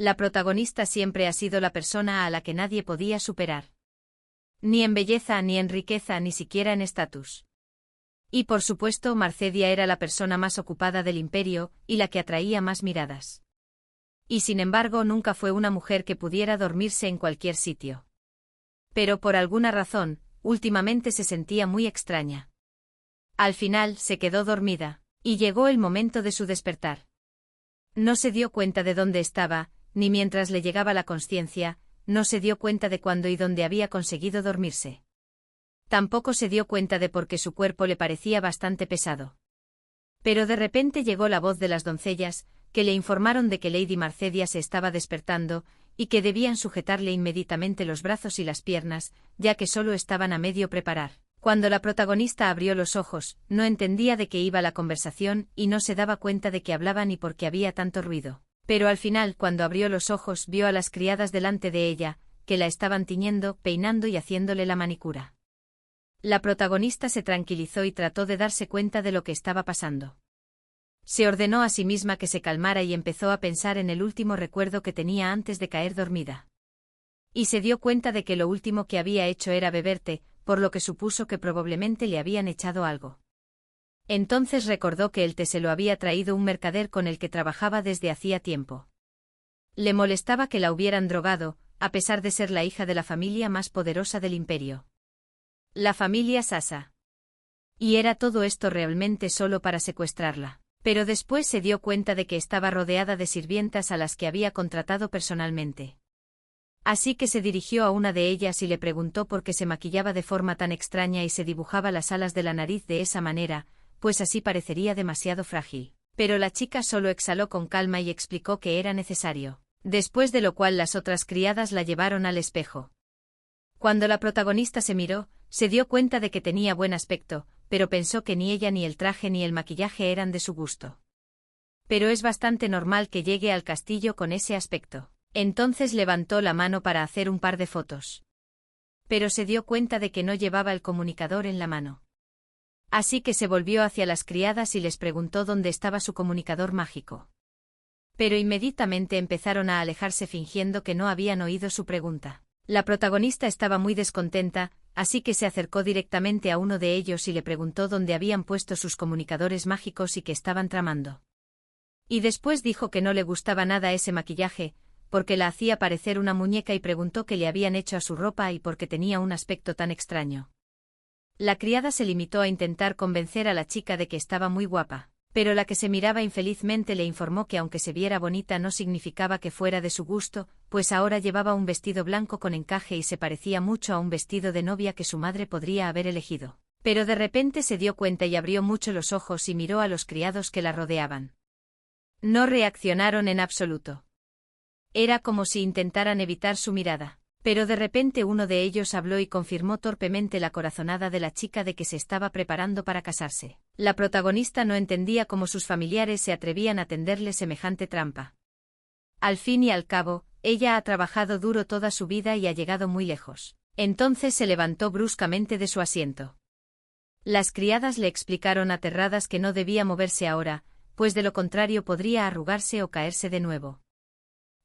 La protagonista siempre ha sido la persona a la que nadie podía superar. Ni en belleza, ni en riqueza, ni siquiera en estatus. Y por supuesto, Marcedia era la persona más ocupada del imperio, y la que atraía más miradas. Y sin embargo, nunca fue una mujer que pudiera dormirse en cualquier sitio. Pero por alguna razón, últimamente se sentía muy extraña. Al final, se quedó dormida, y llegó el momento de su despertar. No se dio cuenta de dónde estaba, ni mientras le llegaba la consciencia, no se dio cuenta de cuándo y dónde había conseguido dormirse. Tampoco se dio cuenta de por qué su cuerpo le parecía bastante pesado. Pero de repente llegó la voz de las doncellas, que le informaron de que Lady Marcedia se estaba despertando, y que debían sujetarle inmediatamente los brazos y las piernas, ya que solo estaban a medio preparar. Cuando la protagonista abrió los ojos, no entendía de qué iba la conversación y no se daba cuenta de que hablaban y por qué había tanto ruido. Pero al final, cuando abrió los ojos, vio a las criadas delante de ella, que la estaban tiñendo, peinando y haciéndole la manicura. La protagonista se tranquilizó y trató de darse cuenta de lo que estaba pasando. Se ordenó a sí misma que se calmara y empezó a pensar en el último recuerdo que tenía antes de caer dormida. Y se dio cuenta de que lo último que había hecho era beber té, por lo que supuso que probablemente le habían echado algo. Entonces recordó que el té se lo había traído un mercader con el que trabajaba desde hacía tiempo. Le molestaba que la hubieran drogado, a pesar de ser la hija de la familia más poderosa del imperio. La familia Sasa. Y era todo esto realmente solo para secuestrarla. Pero después se dio cuenta de que estaba rodeada de sirvientas a las que había contratado personalmente. Así que se dirigió a una de ellas y le preguntó por qué se maquillaba de forma tan extraña y se dibujaba las alas de la nariz de esa manera, pues así parecería demasiado frágil. Pero la chica solo exhaló con calma y explicó que era necesario, después de lo cual las otras criadas la llevaron al espejo. Cuando la protagonista se miró, se dio cuenta de que tenía buen aspecto, pero pensó que ni ella ni el traje ni el maquillaje eran de su gusto. Pero es bastante normal que llegue al castillo con ese aspecto. Entonces levantó la mano para hacer un par de fotos. Pero se dio cuenta de que no llevaba el comunicador en la mano. Así que se volvió hacia las criadas y les preguntó dónde estaba su comunicador mágico. Pero inmediatamente empezaron a alejarse fingiendo que no habían oído su pregunta. La protagonista estaba muy descontenta, así que se acercó directamente a uno de ellos y le preguntó dónde habían puesto sus comunicadores mágicos y qué estaban tramando. Y después dijo que no le gustaba nada ese maquillaje, porque la hacía parecer una muñeca y preguntó qué le habían hecho a su ropa y por qué tenía un aspecto tan extraño. La criada se limitó a intentar convencer a la chica de que estaba muy guapa, pero la que se miraba infelizmente le informó que aunque se viera bonita no significaba que fuera de su gusto, pues ahora llevaba un vestido blanco con encaje y se parecía mucho a un vestido de novia que su madre podría haber elegido. Pero de repente se dio cuenta y abrió mucho los ojos y miró a los criados que la rodeaban. No reaccionaron en absoluto. Era como si intentaran evitar su mirada. Pero de repente uno de ellos habló y confirmó torpemente la corazonada de la chica de que se estaba preparando para casarse. La protagonista no entendía cómo sus familiares se atrevían a tenderle semejante trampa. Al fin y al cabo, ella ha trabajado duro toda su vida y ha llegado muy lejos. Entonces se levantó bruscamente de su asiento. Las criadas le explicaron aterradas que no debía moverse ahora, pues de lo contrario podría arrugarse o caerse de nuevo.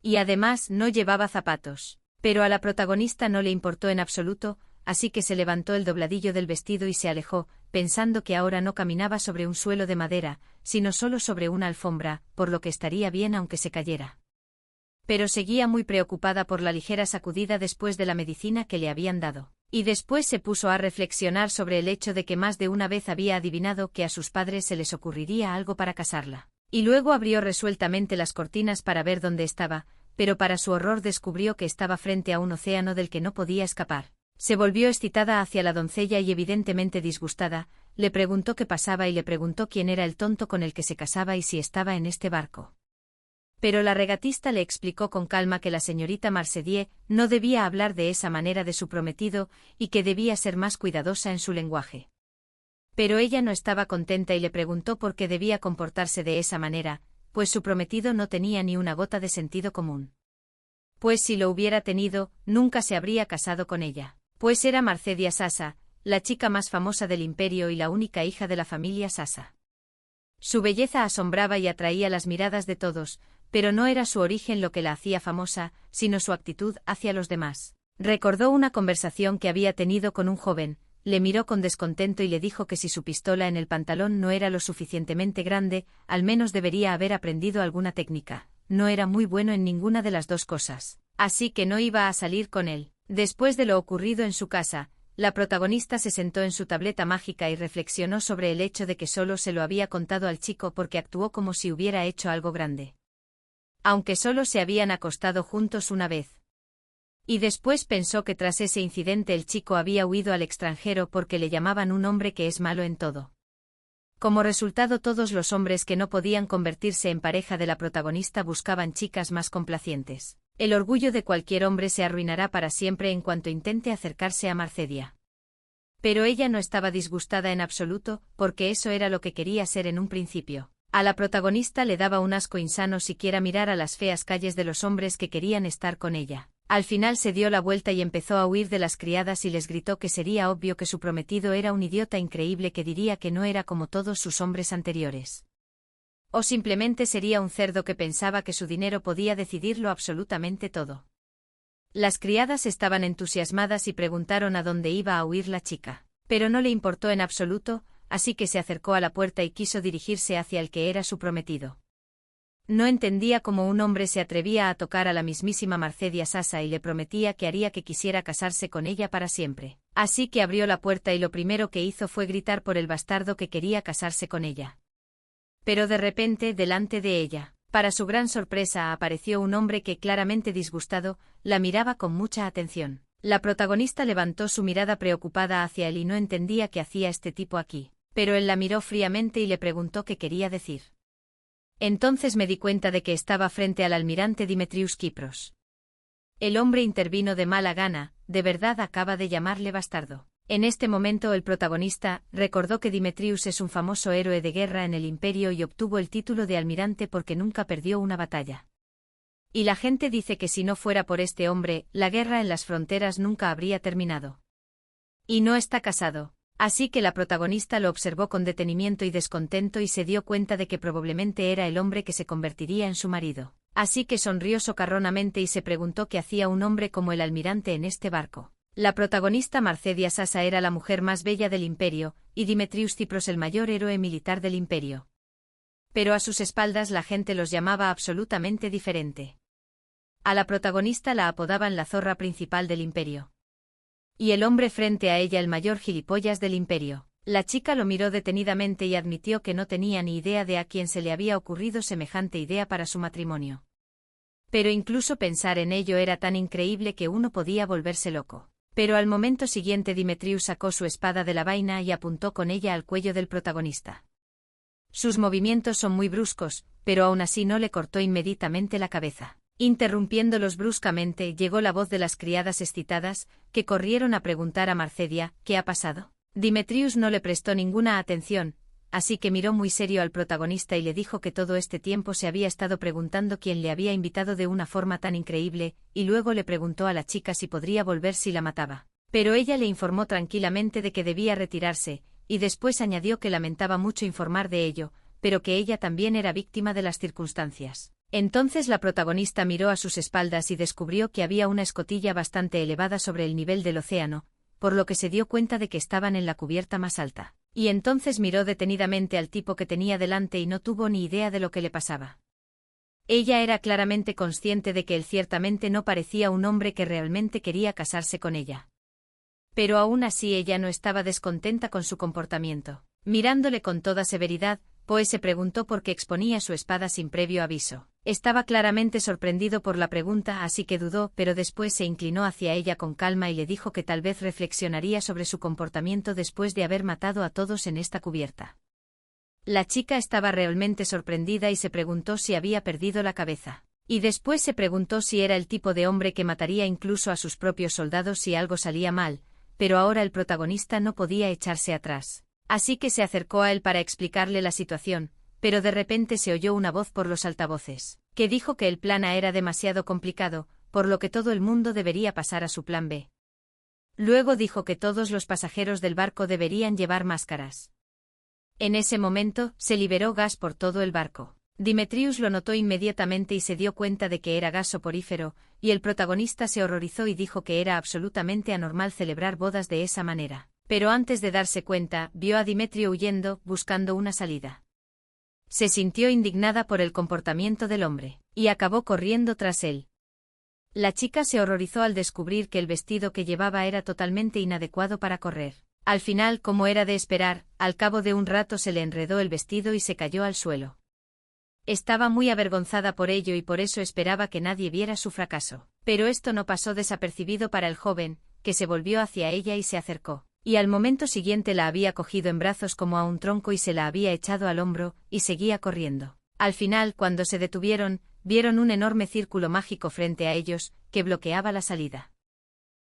Y además no llevaba zapatos. Pero a la protagonista no le importó en absoluto, así que se levantó el dobladillo del vestido y se alejó, pensando que ahora no caminaba sobre un suelo de madera, sino solo sobre una alfombra, por lo que estaría bien aunque se cayera. Pero seguía muy preocupada por la ligera sacudida después de la medicina que le habían dado. Y después se puso a reflexionar sobre el hecho de que más de una vez había adivinado que a sus padres se les ocurriría algo para casarla. Y luego abrió resueltamente las cortinas para ver dónde estaba, pero para su horror descubrió que estaba frente a un océano del que no podía escapar. Se volvió excitada hacia la doncella y evidentemente disgustada, le preguntó qué pasaba y le preguntó quién era el tonto con el que se casaba y si estaba en este barco. Pero la regatista le explicó con calma que la señorita Marcedier no debía hablar de esa manera de su prometido y que debía ser más cuidadosa en su lenguaje. Pero ella no estaba contenta y le preguntó por qué debía comportarse de esa manera, pues su prometido no tenía ni una gota de sentido común. Pues si lo hubiera tenido, nunca se habría casado con ella. Pues era Marcedia Sasa, la chica más famosa del imperio y la única hija de la familia Sasa. Su belleza asombraba y atraía las miradas de todos, pero no era su origen lo que la hacía famosa, sino su actitud hacia los demás. Recordó una conversación que había tenido con un joven, le miró con descontento y le dijo que si su pistola en el pantalón no era lo suficientemente grande, al menos debería haber aprendido alguna técnica. No era muy bueno en ninguna de las dos cosas, así que no iba a salir con él. Después de lo ocurrido en su casa, la protagonista se sentó en su tableta mágica y reflexionó sobre el hecho de que solo se lo había contado al chico porque actuó como si hubiera hecho algo grande. Aunque solo se habían acostado juntos una vez. Y después pensó que tras ese incidente el chico había huido al extranjero porque le llamaban un hombre que es malo en todo. Como resultado, todos los hombres que no podían convertirse en pareja de la protagonista buscaban chicas más complacientes. El orgullo de cualquier hombre se arruinará para siempre en cuanto intente acercarse a Marcedia. Pero ella no estaba disgustada en absoluto, porque eso era lo que quería ser en un principio. A la protagonista le daba un asco insano siquiera mirar a las feas calles de los hombres que querían estar con ella. Al final se dio la vuelta y empezó a huir de las criadas y les gritó que sería obvio que su prometido era un idiota increíble que diría que no era como todos sus hombres anteriores. O simplemente sería un cerdo que pensaba que su dinero podía decidirlo absolutamente todo. Las criadas estaban entusiasmadas y preguntaron a dónde iba a huir la chica, pero no le importó en absoluto, así que se acercó a la puerta y quiso dirigirse hacia el que era su prometido. No entendía cómo un hombre se atrevía a tocar a la mismísima Marcedia Sasa y le prometía que haría que quisiera casarse con ella para siempre. Así que abrió la puerta y lo primero que hizo fue gritar por el bastardo que quería casarse con ella. Pero de repente, delante de ella, para su gran sorpresa, apareció un hombre que, claramente disgustado, la miraba con mucha atención. La protagonista levantó su mirada preocupada hacia él y no entendía qué hacía este tipo aquí, pero él la miró fríamente y le preguntó qué quería decir. Entonces me di cuenta de que estaba frente al almirante Dimitrios Kipros. El hombre intervino de mala gana, de verdad acaba de llamarle bastardo. En este momento el protagonista recordó que Dimitrios es un famoso héroe de guerra en el imperio y obtuvo el título de almirante porque nunca perdió una batalla. Y la gente dice que si no fuera por este hombre, la guerra en las fronteras nunca habría terminado. Y no está casado. Así que la protagonista lo observó con detenimiento y descontento y se dio cuenta de que probablemente era el hombre que se convertiría en su marido. Así que sonrió socarronamente y se preguntó qué hacía un hombre como el almirante en este barco. La protagonista Marcedia Sasa era la mujer más bella del imperio, y Dimitrios Kipros el mayor héroe militar del imperio. Pero a sus espaldas la gente los llamaba absolutamente diferente. A la protagonista la apodaban la zorra principal del imperio. Y el hombre frente a ella el mayor gilipollas del imperio. La chica lo miró detenidamente y admitió que no tenía ni idea de a quién se le había ocurrido semejante idea para su matrimonio. Pero incluso pensar en ello era tan increíble que uno podía volverse loco. Pero al momento siguiente Dimitrios sacó su espada de la vaina y apuntó con ella al cuello del protagonista. Sus movimientos son muy bruscos, pero aún así no le cortó inmediatamente la cabeza. Interrumpiéndolos bruscamente, llegó la voz de las criadas excitadas, que corrieron a preguntar a Marcedia, ¿qué ha pasado? Dimitrios no le prestó ninguna atención, así que miró muy serio al protagonista y le dijo que todo este tiempo se había estado preguntando quién le había invitado de una forma tan increíble, y luego le preguntó a la chica si podría volver si la mataba. Pero ella le informó tranquilamente de que debía retirarse, y después añadió que lamentaba mucho informar de ello, pero que ella también era víctima de las circunstancias. Entonces la protagonista miró a sus espaldas y descubrió que había una escotilla bastante elevada sobre el nivel del océano, por lo que se dio cuenta de que estaban en la cubierta más alta. Y entonces miró detenidamente al tipo que tenía delante y no tuvo ni idea de lo que le pasaba. Ella era claramente consciente de que él ciertamente no parecía un hombre que realmente quería casarse con ella. Pero aún así ella no estaba descontenta con su comportamiento. Mirándole con toda severidad, Poe se preguntó por qué exponía su espada sin previo aviso. Estaba claramente sorprendido por la pregunta, así que dudó, pero después se inclinó hacia ella con calma y le dijo que tal vez reflexionaría sobre su comportamiento después de haber matado a todos en esta cubierta. La chica estaba realmente sorprendida y se preguntó si había perdido la cabeza. Y después se preguntó si era el tipo de hombre que mataría incluso a sus propios soldados si algo salía mal, pero ahora el protagonista no podía echarse atrás. Así que se acercó a él para explicarle la situación, pero de repente se oyó una voz por los altavoces, que dijo que el plan A era demasiado complicado, por lo que todo el mundo debería pasar a su plan B. Luego dijo que todos los pasajeros del barco deberían llevar máscaras. En ese momento, se liberó gas por todo el barco. Demetrius lo notó inmediatamente y se dio cuenta de que era gas soporífero, y el protagonista se horrorizó y dijo que era absolutamente anormal celebrar bodas de esa manera. Pero antes de darse cuenta, vio a Demetrio huyendo, buscando una salida. Se sintió indignada por el comportamiento del hombre, y acabó corriendo tras él. La chica se horrorizó al descubrir que el vestido que llevaba era totalmente inadecuado para correr. Al final, como era de esperar, al cabo de un rato se le enredó el vestido y se cayó al suelo. Estaba muy avergonzada por ello y por eso esperaba que nadie viera su fracaso. Pero esto no pasó desapercibido para el joven, que se volvió hacia ella y se acercó. Y al momento siguiente la había cogido en brazos como a un tronco y se la había echado al hombro, y seguía corriendo. Al final, cuando se detuvieron, vieron un enorme círculo mágico frente a ellos, que bloqueaba la salida.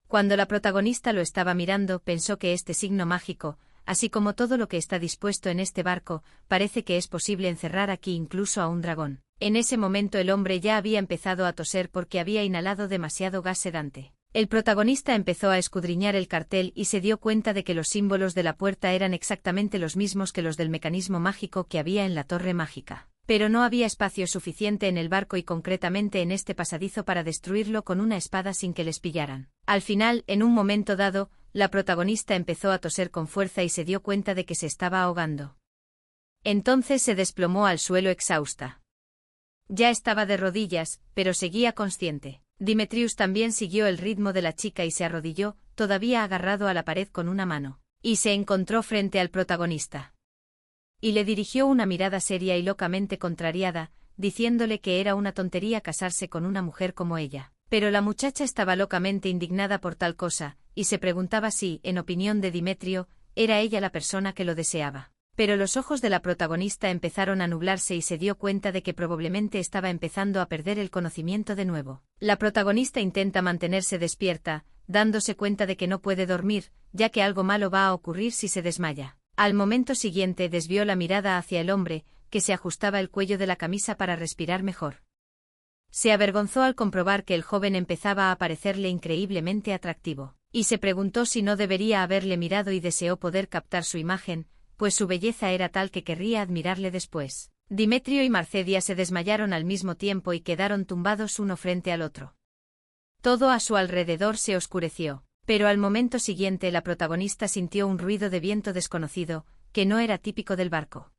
Cuando la protagonista lo estaba mirando, pensó que este signo mágico, así como todo lo que está dispuesto en este barco, parece que es posible encerrar aquí incluso a un dragón. En ese momento el hombre ya había empezado a toser porque había inhalado demasiado gas sedante. El protagonista empezó a escudriñar el cartel y se dio cuenta de que los símbolos de la puerta eran exactamente los mismos que los del mecanismo mágico que había en la torre mágica. Pero no había espacio suficiente en el barco y concretamente en este pasadizo para destruirlo con una espada sin que les pillaran. Al final, en un momento dado, la protagonista empezó a toser con fuerza y se dio cuenta de que se estaba ahogando. Entonces se desplomó al suelo exhausta. Ya estaba de rodillas, pero seguía consciente. Demetrius también siguió el ritmo de la chica y se arrodilló, todavía agarrado a la pared con una mano, y se encontró frente al protagonista. Y le dirigió una mirada seria y locamente contrariada, diciéndole que era una tontería casarse con una mujer como ella. Pero la muchacha estaba locamente indignada por tal cosa, y se preguntaba si, en opinión de Demetrio, era ella la persona que lo deseaba. Pero los ojos de la protagonista empezaron a nublarse y se dio cuenta de que probablemente estaba empezando a perder el conocimiento de nuevo. La protagonista intenta mantenerse despierta, dándose cuenta de que no puede dormir, ya que algo malo va a ocurrir si se desmaya. Al momento siguiente desvió la mirada hacia el hombre, que se ajustaba el cuello de la camisa para respirar mejor. Se avergonzó al comprobar que el joven empezaba a parecerle increíblemente atractivo, y se preguntó si no debería haberle mirado y deseó poder captar su imagen, pues su belleza era tal que querría admirarle después. Demetrio y Marcedia se desmayaron al mismo tiempo y quedaron tumbados uno frente al otro. Todo a su alrededor se oscureció, pero al momento siguiente la protagonista sintió un ruido de viento desconocido, que no era típico del barco.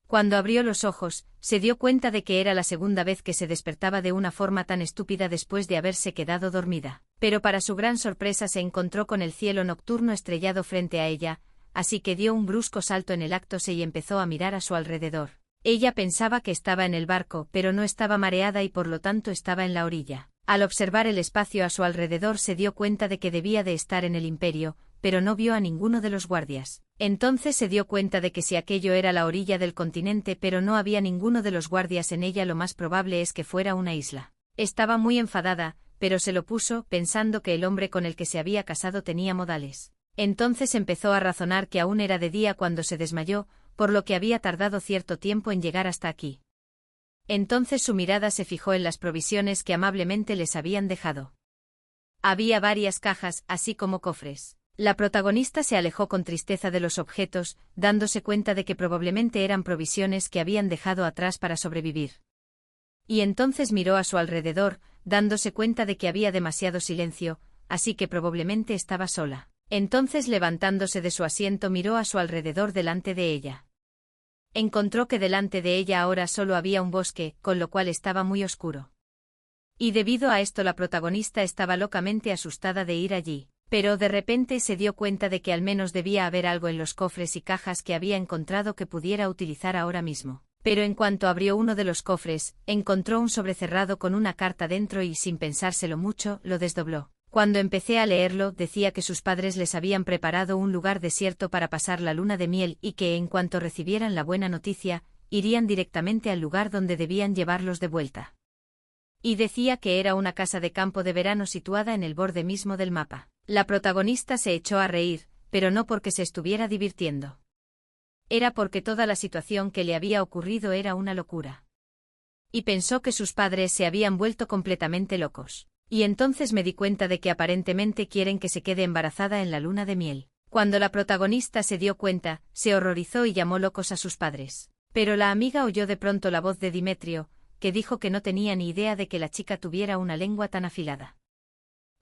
Cuando abrió los ojos, se dio cuenta de que era la segunda vez que se despertaba de una forma tan estúpida después de haberse quedado dormida. Pero para su gran sorpresa se encontró con el cielo nocturno estrellado frente a ella, así que dio un brusco salto en el acto y empezó a mirar a su alrededor. Ella pensaba que estaba en el barco, pero no estaba mareada y por lo tanto estaba en la orilla. Al observar el espacio a su alrededor se dio cuenta de que debía de estar en el Imperio, pero no vio a ninguno de los guardias. Entonces se dio cuenta de que si aquello era la orilla del continente pero no había ninguno de los guardias en ella, lo más probable es que fuera una isla. Estaba muy enfadada, pero se lo puso, pensando que el hombre con el que se había casado tenía modales. Entonces empezó a razonar que aún era de día cuando se desmayó, por lo que había tardado cierto tiempo en llegar hasta aquí. Entonces su mirada se fijó en las provisiones que amablemente les habían dejado. Había varias cajas, así como cofres. La protagonista se alejó con tristeza de los objetos, dándose cuenta de que probablemente eran provisiones que habían dejado atrás para sobrevivir. Y entonces miró a su alrededor, dándose cuenta de que había demasiado silencio, así que probablemente estaba sola. Entonces, levantándose de su asiento, miró a su alrededor delante de ella. Encontró que delante de ella ahora solo había un bosque, con lo cual estaba muy oscuro. Y debido a esto la protagonista estaba locamente asustada de ir allí, pero de repente se dio cuenta de que al menos debía haber algo en los cofres y cajas que había encontrado que pudiera utilizar ahora mismo. Pero en cuanto abrió uno de los cofres, encontró un sobre cerrado con una carta dentro y, sin pensárselo mucho, lo desdobló. Cuando empecé a leerlo, decía que sus padres les habían preparado un lugar desierto para pasar la luna de miel y que, en cuanto recibieran la buena noticia, irían directamente al lugar donde debían llevarlos de vuelta. Y decía que era una casa de campo de verano situada en el borde mismo del mapa. La protagonista se echó a reír, pero no porque se estuviera divirtiendo. Era porque toda la situación que le había ocurrido era una locura. Y pensó que sus padres se habían vuelto completamente locos. Y entonces me di cuenta de que aparentemente quieren que se quede embarazada en la luna de miel. Cuando la protagonista se dio cuenta, se horrorizó y llamó locos a sus padres. Pero la amiga oyó de pronto la voz de Dimetrio, que dijo que no tenía ni idea de que la chica tuviera una lengua tan afilada.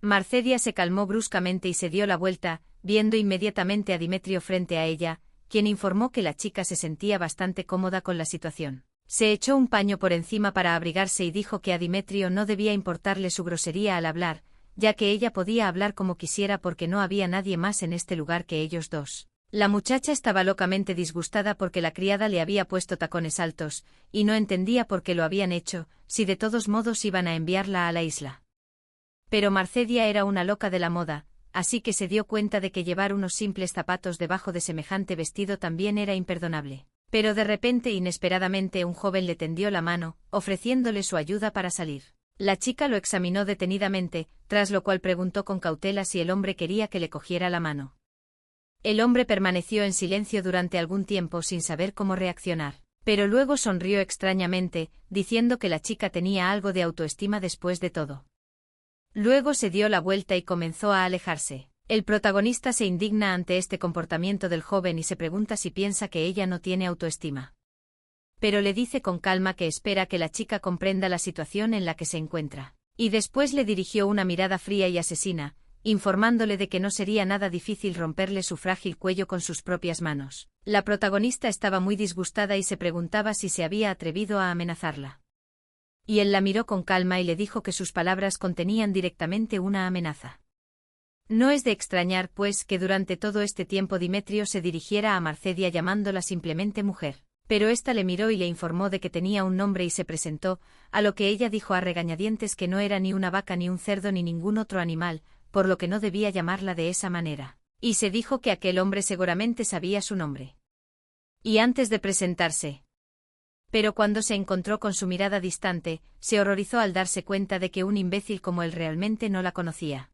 Marcedia se calmó bruscamente y se dio la vuelta, viendo inmediatamente a Dimetrio frente a ella, quien informó que la chica se sentía bastante cómoda con la situación. Se echó un paño por encima para abrigarse y dijo que a Dimetrio no debía importarle su grosería al hablar, ya que ella podía hablar como quisiera porque no había nadie más en este lugar que ellos dos. La muchacha estaba locamente disgustada porque la criada le había puesto tacones altos, y no entendía por qué lo habían hecho, si de todos modos iban a enviarla a la isla. Pero Marcedia era una loca de la moda, así que se dio cuenta de que llevar unos simples zapatos debajo de semejante vestido también era imperdonable. Pero de repente, inesperadamente, un joven le tendió la mano, ofreciéndole su ayuda para salir. La chica lo examinó detenidamente, tras lo cual preguntó con cautela si el hombre quería que le cogiera la mano. El hombre permaneció en silencio durante algún tiempo sin saber cómo reaccionar, pero luego sonrió extrañamente, diciendo que la chica tenía algo de autoestima después de todo. Luego se dio la vuelta y comenzó a alejarse. El protagonista se indigna ante este comportamiento del joven y se pregunta si piensa que ella no tiene autoestima. Pero le dice con calma que espera que la chica comprenda la situación en la que se encuentra. Y después le dirigió una mirada fría y asesina, informándole de que no sería nada difícil romperle su frágil cuello con sus propias manos. La protagonista estaba muy disgustada y se preguntaba si se había atrevido a amenazarla. Y él la miró con calma y le dijo que sus palabras contenían directamente una amenaza. No es de extrañar, pues, que durante todo este tiempo Dimetrio se dirigiera a Marcedia llamándola simplemente mujer. Pero ésta le miró y le informó de que tenía un nombre y se presentó, a lo que ella dijo a regañadientes que no era ni una vaca ni un cerdo ni ningún otro animal, por lo que no debía llamarla de esa manera. Y se dijo que aquel hombre seguramente sabía su nombre. Y antes de presentarse. Pero cuando se encontró con su mirada distante, se horrorizó al darse cuenta de que un imbécil como él realmente no la conocía.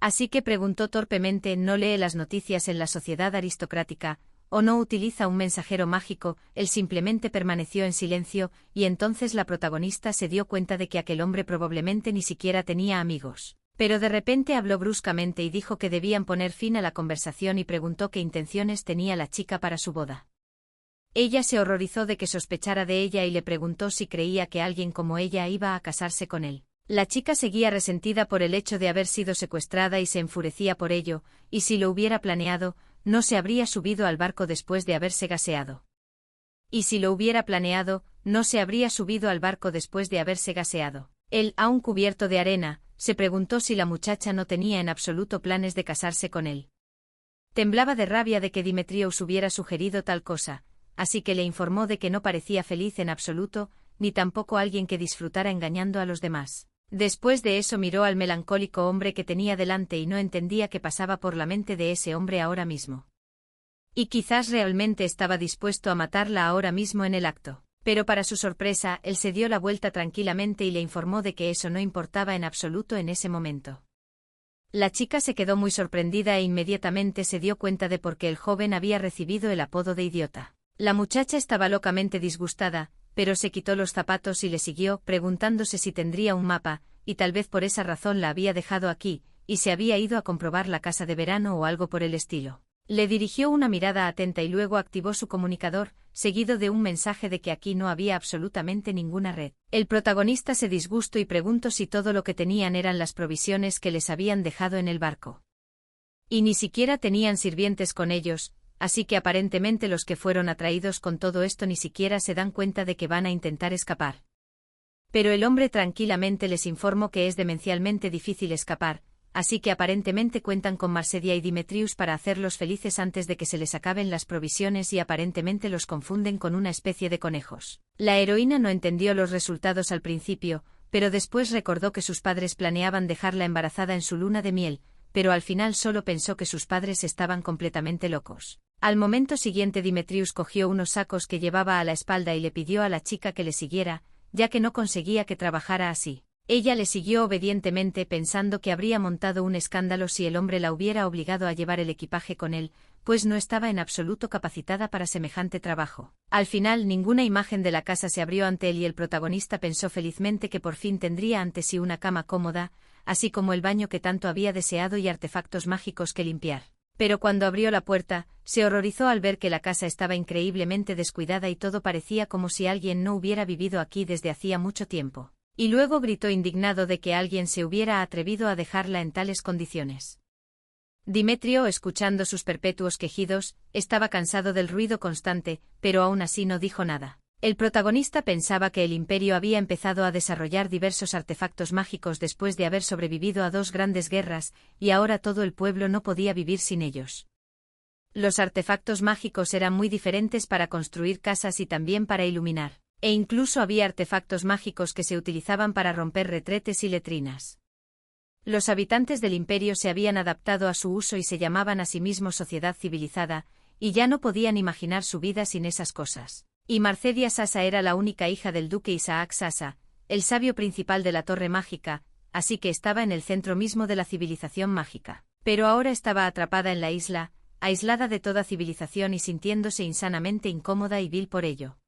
Así que preguntó torpemente: ¿no lee las noticias en la sociedad aristocrática, o no utiliza un mensajero mágico? Él simplemente permaneció en silencio, y entonces la protagonista se dio cuenta de que aquel hombre probablemente ni siquiera tenía amigos. Pero de repente habló bruscamente y dijo que debían poner fin a la conversación y preguntó qué intenciones tenía la chica para su boda. Ella se horrorizó de que sospechara de ella y le preguntó si creía que alguien como ella iba a casarse con él. La chica seguía resentida por el hecho de haber sido secuestrada y se enfurecía por ello, y si lo hubiera planeado, no se habría subido al barco después de haberse gaseado. Y si lo hubiera planeado, no se habría subido al barco después de haberse gaseado. Él, aún cubierto de arena, se preguntó si la muchacha no tenía en absoluto planes de casarse con él. Temblaba de rabia de que Dimetrios hubiera sugerido tal cosa, así que le informó de que no parecía feliz en absoluto, ni tampoco alguien que disfrutara engañando a los demás. Después de eso miró al melancólico hombre que tenía delante y no entendía qué pasaba por la mente de ese hombre ahora mismo. Y quizás realmente estaba dispuesto a matarla ahora mismo en el acto. Pero para su sorpresa, él se dio la vuelta tranquilamente y le informó de que eso no importaba en absoluto en ese momento. La chica se quedó muy sorprendida e inmediatamente se dio cuenta de por qué el joven había recibido el apodo de idiota. La muchacha estaba locamente disgustada, pero se quitó los zapatos y le siguió, preguntándose si tendría un mapa, y tal vez por esa razón la había dejado aquí, y se había ido a comprobar la casa de verano o algo por el estilo. Le dirigió una mirada atenta y luego activó su comunicador, seguido de un mensaje de que aquí no había absolutamente ninguna red. El protagonista se disgustó y preguntó si todo lo que tenían eran las provisiones que les habían dejado en el barco. Y ni siquiera tenían sirvientes con ellos, así que aparentemente los que fueron atraídos con todo esto ni siquiera se dan cuenta de que van a intentar escapar. Pero el hombre tranquilamente les informó que es demencialmente difícil escapar, así que aparentemente cuentan con Marcedia y Dimetrios para hacerlos felices antes de que se les acaben las provisiones y aparentemente los confunden con una especie de conejos. La heroína no entendió los resultados al principio, pero después recordó que sus padres planeaban dejarla embarazada en su luna de miel, pero al final solo pensó que sus padres estaban completamente locos. Al momento siguiente Dimetrios cogió unos sacos que llevaba a la espalda y le pidió a la chica que le siguiera, ya que no conseguía que trabajara así. Ella le siguió obedientemente pensando que habría montado un escándalo si el hombre la hubiera obligado a llevar el equipaje con él, pues no estaba en absoluto capacitada para semejante trabajo. Al final ninguna imagen de la casa se abrió ante él y el protagonista pensó felizmente que por fin tendría ante sí una cama cómoda, así como el baño que tanto había deseado y artefactos mágicos que limpiar. Pero cuando abrió la puerta, se horrorizó al ver que la casa estaba increíblemente descuidada y todo parecía como si alguien no hubiera vivido aquí desde hacía mucho tiempo. Y luego gritó indignado de que alguien se hubiera atrevido a dejarla en tales condiciones. Demetrio, escuchando sus perpetuos quejidos, estaba cansado del ruido constante, pero aún así no dijo nada. El protagonista pensaba que el Imperio había empezado a desarrollar diversos artefactos mágicos después de haber sobrevivido a 2 grandes guerras, y ahora todo el pueblo no podía vivir sin ellos. Los artefactos mágicos eran muy diferentes para construir casas y también para iluminar, e incluso había artefactos mágicos que se utilizaban para romper retretes y letrinas. Los habitantes del Imperio se habían adaptado a su uso y se llamaban a sí mismos sociedad civilizada, y ya no podían imaginar su vida sin esas cosas. Y Marcedia Sasa era la única hija del duque Isaac Sasa, el sabio principal de la Torre Mágica, así que estaba en el centro mismo de la civilización mágica. Pero ahora estaba atrapada en la isla, aislada de toda civilización y sintiéndose insanamente incómoda y vil por ello.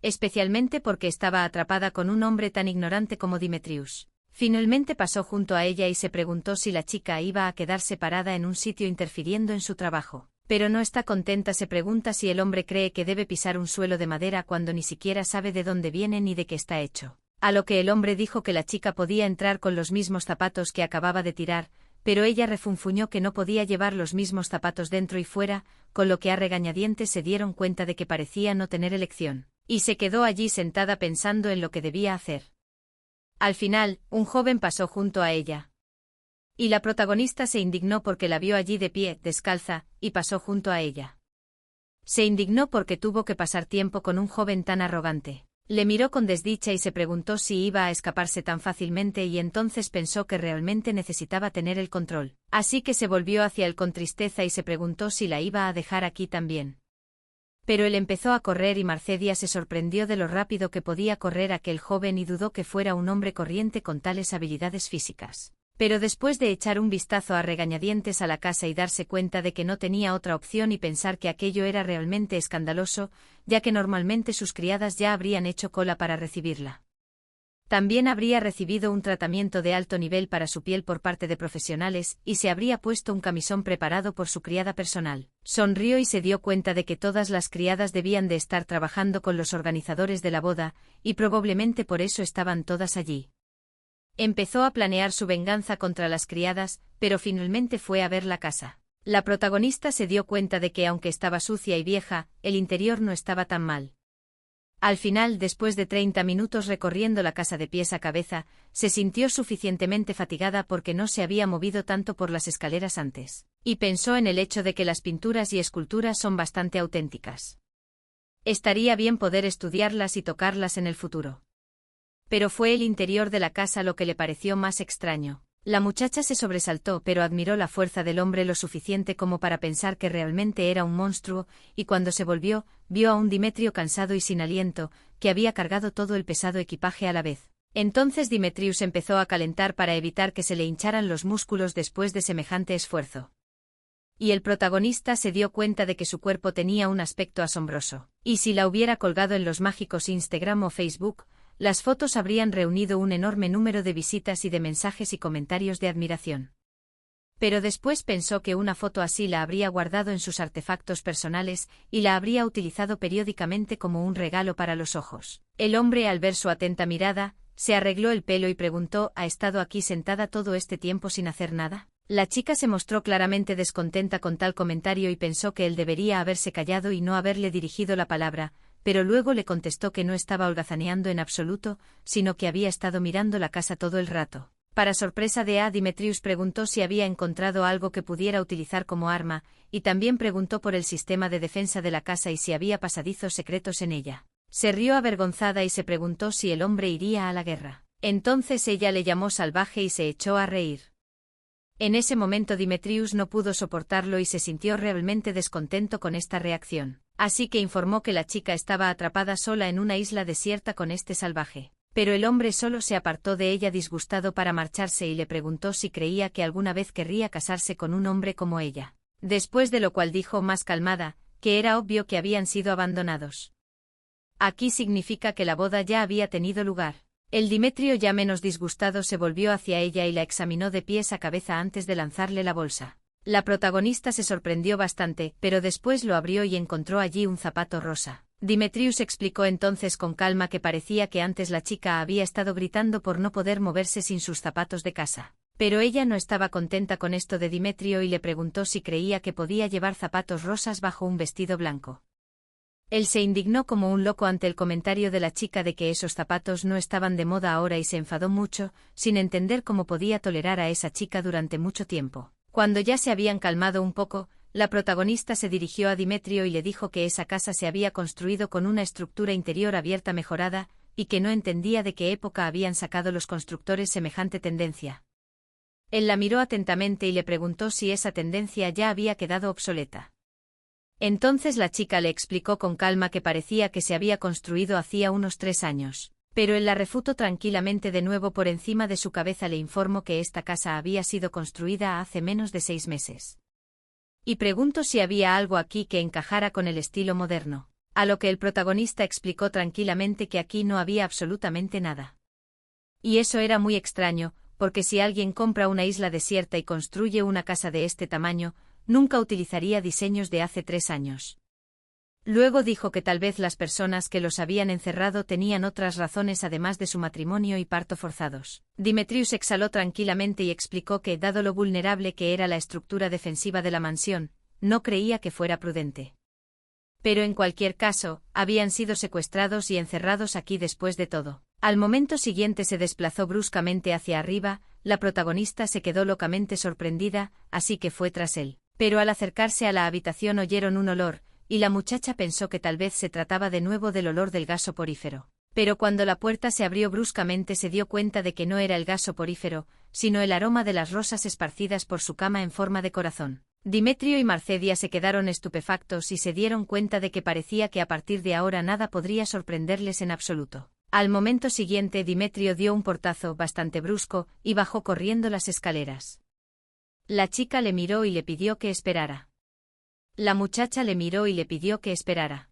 Especialmente porque estaba atrapada con un hombre tan ignorante como Demetrius. Finalmente pasó junto a ella y se preguntó si la chica iba a quedarse parada en un sitio interfiriendo en su trabajo. Pero no está contenta, se pregunta si el hombre cree que debe pisar un suelo de madera cuando ni siquiera sabe de dónde viene ni de qué está hecho. A lo que el hombre dijo que la chica podía entrar con los mismos zapatos que acababa de tirar, pero ella refunfuñó que no podía llevar los mismos zapatos dentro y fuera, con lo que a regañadientes se dieron cuenta de que parecía no tener elección, y se quedó allí sentada pensando en lo que debía hacer. Al final, un joven pasó junto a ella. Y la protagonista se indignó porque la vio allí de pie, descalza, y pasó junto a ella. Se indignó porque tuvo que pasar tiempo con un joven tan arrogante. Le miró con desdicha y se preguntó si iba a escaparse tan fácilmente y entonces pensó que realmente necesitaba tener el control. Así que se volvió hacia él con tristeza y se preguntó si la iba a dejar aquí también. Pero él empezó a correr y Marcedia se sorprendió de lo rápido que podía correr aquel joven y dudó que fuera un hombre corriente con tales habilidades físicas. Pero después de echar un vistazo a regañadientes a la casa y darse cuenta de que no tenía otra opción y pensar que aquello era realmente escandaloso, ya que normalmente sus criadas ya habrían hecho cola para recibirla. También habría recibido un tratamiento de alto nivel para su piel por parte de profesionales y se habría puesto un camisón preparado por su criada personal. Sonrió y se dio cuenta de que todas las criadas debían de estar trabajando con los organizadores de la boda, y probablemente por eso estaban todas allí. Empezó a planear su venganza contra las criadas, pero finalmente fue a ver la casa. La protagonista se dio cuenta de que aunque estaba sucia y vieja, el interior no estaba tan mal. Al final, después de 30 minutos recorriendo la casa de pies a cabeza, se sintió suficientemente fatigada porque no se había movido tanto por las escaleras antes, y pensó en el hecho de que las pinturas y esculturas son bastante auténticas. Estaría bien poder estudiarlas y tocarlas en el futuro. Pero fue el interior de la casa lo que le pareció más extraño. La muchacha se sobresaltó pero admiró la fuerza del hombre lo suficiente como para pensar que realmente era un monstruo, y cuando se volvió, vio a un Demetrio cansado y sin aliento, que había cargado todo el pesado equipaje a la vez. Entonces Demetrius empezó a calentar para evitar que se le hincharan los músculos después de semejante esfuerzo. Y el protagonista se dio cuenta de que su cuerpo tenía un aspecto asombroso, y si la hubiera colgado en los mágicos Instagram o Facebook, las fotos habrían reunido un enorme número de visitas y de mensajes y comentarios de admiración. Pero después pensó que una foto así la habría guardado en sus artefactos personales y la habría utilizado periódicamente como un regalo para los ojos. El hombre, al ver su atenta mirada, se arregló el pelo y preguntó: ¿Ha estado aquí sentada todo este tiempo sin hacer nada? La chica se mostró claramente descontenta con tal comentario y pensó que él debería haberse callado y no haberle dirigido la palabra, pero luego le contestó que no estaba holgazaneando en absoluto, sino que había estado mirando la casa todo el rato. Para sorpresa de Demetrius preguntó si había encontrado algo que pudiera utilizar como arma, y también preguntó por el sistema de defensa de la casa y si había pasadizos secretos en ella. Se rió avergonzada y se preguntó si el hombre iría a la guerra. Entonces ella le llamó salvaje y se echó a reír. En ese momento Demetrius no pudo soportarlo y se sintió realmente descontento con esta reacción. Así que informó que la chica estaba atrapada sola en una isla desierta con este salvaje. Pero el hombre solo se apartó de ella disgustado para marcharse y le preguntó si creía que alguna vez querría casarse con un hombre como ella. Después de lo cual dijo más calmada, que era obvio que habían sido abandonados. Aquí significa que la boda ya había tenido lugar. El Demetrio, ya menos disgustado, se volvió hacia ella y la examinó de pies a cabeza antes de lanzarle la bolsa. La protagonista se sorprendió bastante, pero después lo abrió y encontró allí un zapato rosa. Dimitrius explicó entonces con calma que parecía que antes la chica había estado gritando por no poder moverse sin sus zapatos de casa. Pero ella no estaba contenta con esto de Demetrio y le preguntó si creía que podía llevar zapatos rosas bajo un vestido blanco. Él se indignó como un loco ante el comentario de la chica de que esos zapatos no estaban de moda ahora y se enfadó mucho, sin entender cómo podía tolerar a esa chica durante mucho tiempo. Cuando ya se habían calmado un poco, la protagonista se dirigió a Demetrio y le dijo que esa casa se había construido con una estructura interior abierta mejorada, y que no entendía de qué época habían sacado los constructores semejante tendencia. Él la miró atentamente y le preguntó si esa tendencia ya había quedado obsoleta. Entonces la chica le explicó con calma que parecía que se había construido hacía unos 3 años, pero él la refutó tranquilamente de nuevo. Por encima de su cabeza le informó que esta casa había sido construida hace menos de 6 meses. Y preguntó si había algo aquí que encajara con el estilo moderno, a lo que el protagonista explicó tranquilamente que aquí no había absolutamente nada. Y eso era muy extraño, porque si alguien compra una isla desierta y construye una casa de este tamaño, nunca utilizaría diseños de hace 3 años. Luego dijo que tal vez las personas que los habían encerrado tenían otras razones además de su matrimonio y parto forzados. Dimitrius exhaló tranquilamente y explicó que, dado lo vulnerable que era la estructura defensiva de la mansión, no creía que fuera prudente. Pero en cualquier caso, habían sido secuestrados y encerrados aquí después de todo. Al momento siguiente se desplazó bruscamente hacia arriba, la protagonista se quedó locamente sorprendida, así que fue tras él. Pero al acercarse a la habitación oyeron un olor, y la muchacha pensó que tal vez se trataba de nuevo del olor del gas soporífero. Pero cuando la puerta se abrió bruscamente se dio cuenta de que no era el gas soporífero, sino el aroma de las rosas esparcidas por su cama en forma de corazón. Demetrio y Marcedia se quedaron estupefactos y se dieron cuenta de que parecía que a partir de ahora nada podría sorprenderles en absoluto. Al momento siguiente Demetrio dio un portazo bastante brusco y bajó corriendo las escaleras. La chica le miró y le pidió que esperara. La muchacha le miró y le pidió que esperara.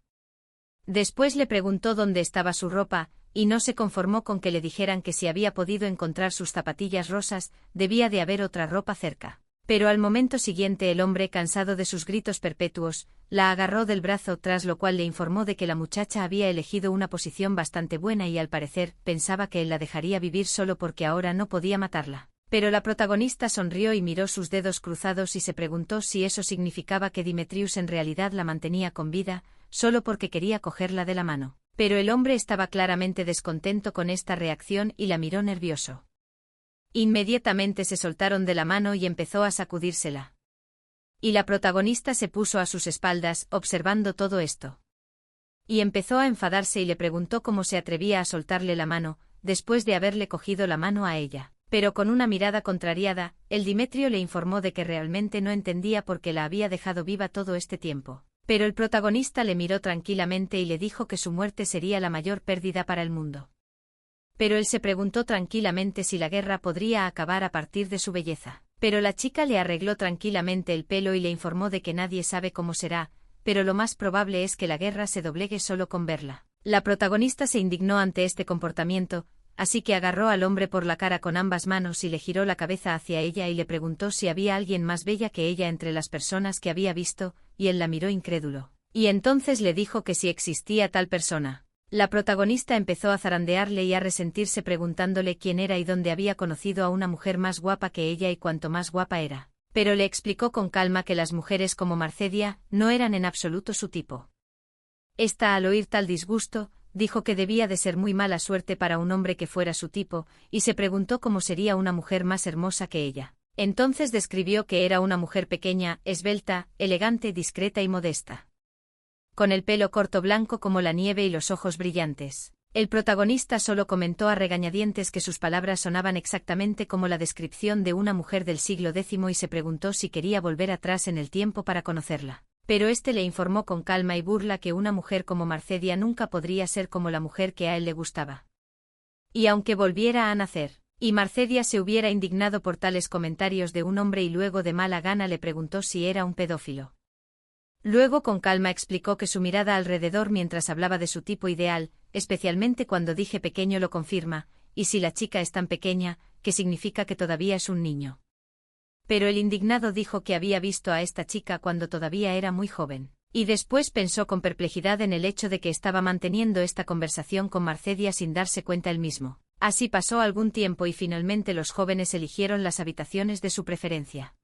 Después le preguntó dónde estaba su ropa, y no se conformó con que le dijeran que si había podido encontrar sus zapatillas rosas, debía de haber otra ropa cerca. Pero al momento siguiente el hombre, cansado de sus gritos perpetuos, la agarró del brazo, tras lo cual le informó de que la muchacha había elegido una posición bastante buena y al parecer pensaba que él la dejaría vivir solo porque ahora no podía matarla. Pero la protagonista sonrió y miró sus dedos cruzados y se preguntó si eso significaba que Demetrius en realidad la mantenía con vida, solo porque quería cogerla de la mano. Pero el hombre estaba claramente descontento con esta reacción y la miró nervioso. Inmediatamente se soltaron de la mano y empezó a sacudírsela. Y la protagonista se puso a sus espaldas, observando todo esto. Y empezó a enfadarse y le preguntó cómo se atrevía a soltarle la mano, después de haberle cogido la mano a ella. Pero con una mirada contrariada, el Demetrio le informó de que realmente no entendía por qué la había dejado viva todo este tiempo. Pero el protagonista le miró tranquilamente y le dijo que su muerte sería la mayor pérdida para el mundo. Pero él se preguntó tranquilamente si la guerra podría acabar a partir de su belleza. Pero la chica le arregló tranquilamente el pelo y le informó de que nadie sabe cómo será, pero lo más probable es que la guerra se doblegue solo con verla. La protagonista se indignó ante este comportamiento, así que agarró al hombre por la cara con ambas manos y le giró la cabeza hacia ella y le preguntó si había alguien más bella que ella entre las personas que había visto, y él la miró incrédulo. Y entonces le dijo que si existía tal persona. La protagonista empezó a zarandearle y a resentirse preguntándole quién era y dónde había conocido a una mujer más guapa que ella y cuánto más guapa era. Pero le explicó con calma que las mujeres como Marcedia no eran en absoluto su tipo. Esta, al oír tal disgusto, dijo que debía de ser muy mala suerte para un hombre que fuera su tipo, y se preguntó cómo sería una mujer más hermosa que ella. Entonces describió que era una mujer pequeña, esbelta, elegante, discreta y modesta. Con el pelo corto blanco como la nieve y los ojos brillantes. El protagonista solo comentó a regañadientes que sus palabras sonaban exactamente como la descripción de una mujer del siglo X y se preguntó si quería volver atrás en el tiempo para conocerla. Pero este le informó con calma y burla que una mujer como Marcedia nunca podría ser como la mujer que a él le gustaba. Y aunque volviera a nacer, y Marcedia se hubiera indignado por tales comentarios de un hombre y luego de mala gana le preguntó si era un pedófilo. Luego con calma explicó que su mirada alrededor mientras hablaba de su tipo ideal, especialmente cuando dije pequeño, lo confirma, y si la chica es tan pequeña, ¿qué significa que todavía es un niño? Pero el indignado dijo que había visto a esta chica cuando todavía era muy joven. Y después pensó con perplejidad en el hecho de que estaba manteniendo esta conversación con Marcedia sin darse cuenta él mismo. Así pasó algún tiempo y finalmente los jóvenes eligieron las habitaciones de su preferencia.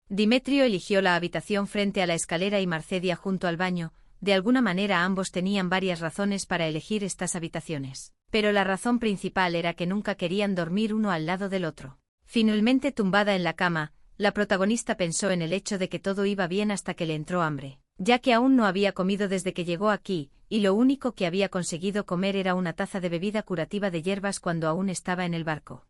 Dimetrio eligió la habitación frente a la escalera y Marcedia junto al baño. De alguna manera ambos tenían varias razones para elegir estas habitaciones. Pero la razón principal era que nunca querían dormir uno al lado del otro. Finalmente tumbada en la cama, la protagonista pensó en el hecho de que todo iba bien hasta que le entró hambre, ya que aún no había comido desde que llegó aquí, y lo único que había conseguido comer era una taza de bebida curativa de hierbas cuando aún estaba en el barco.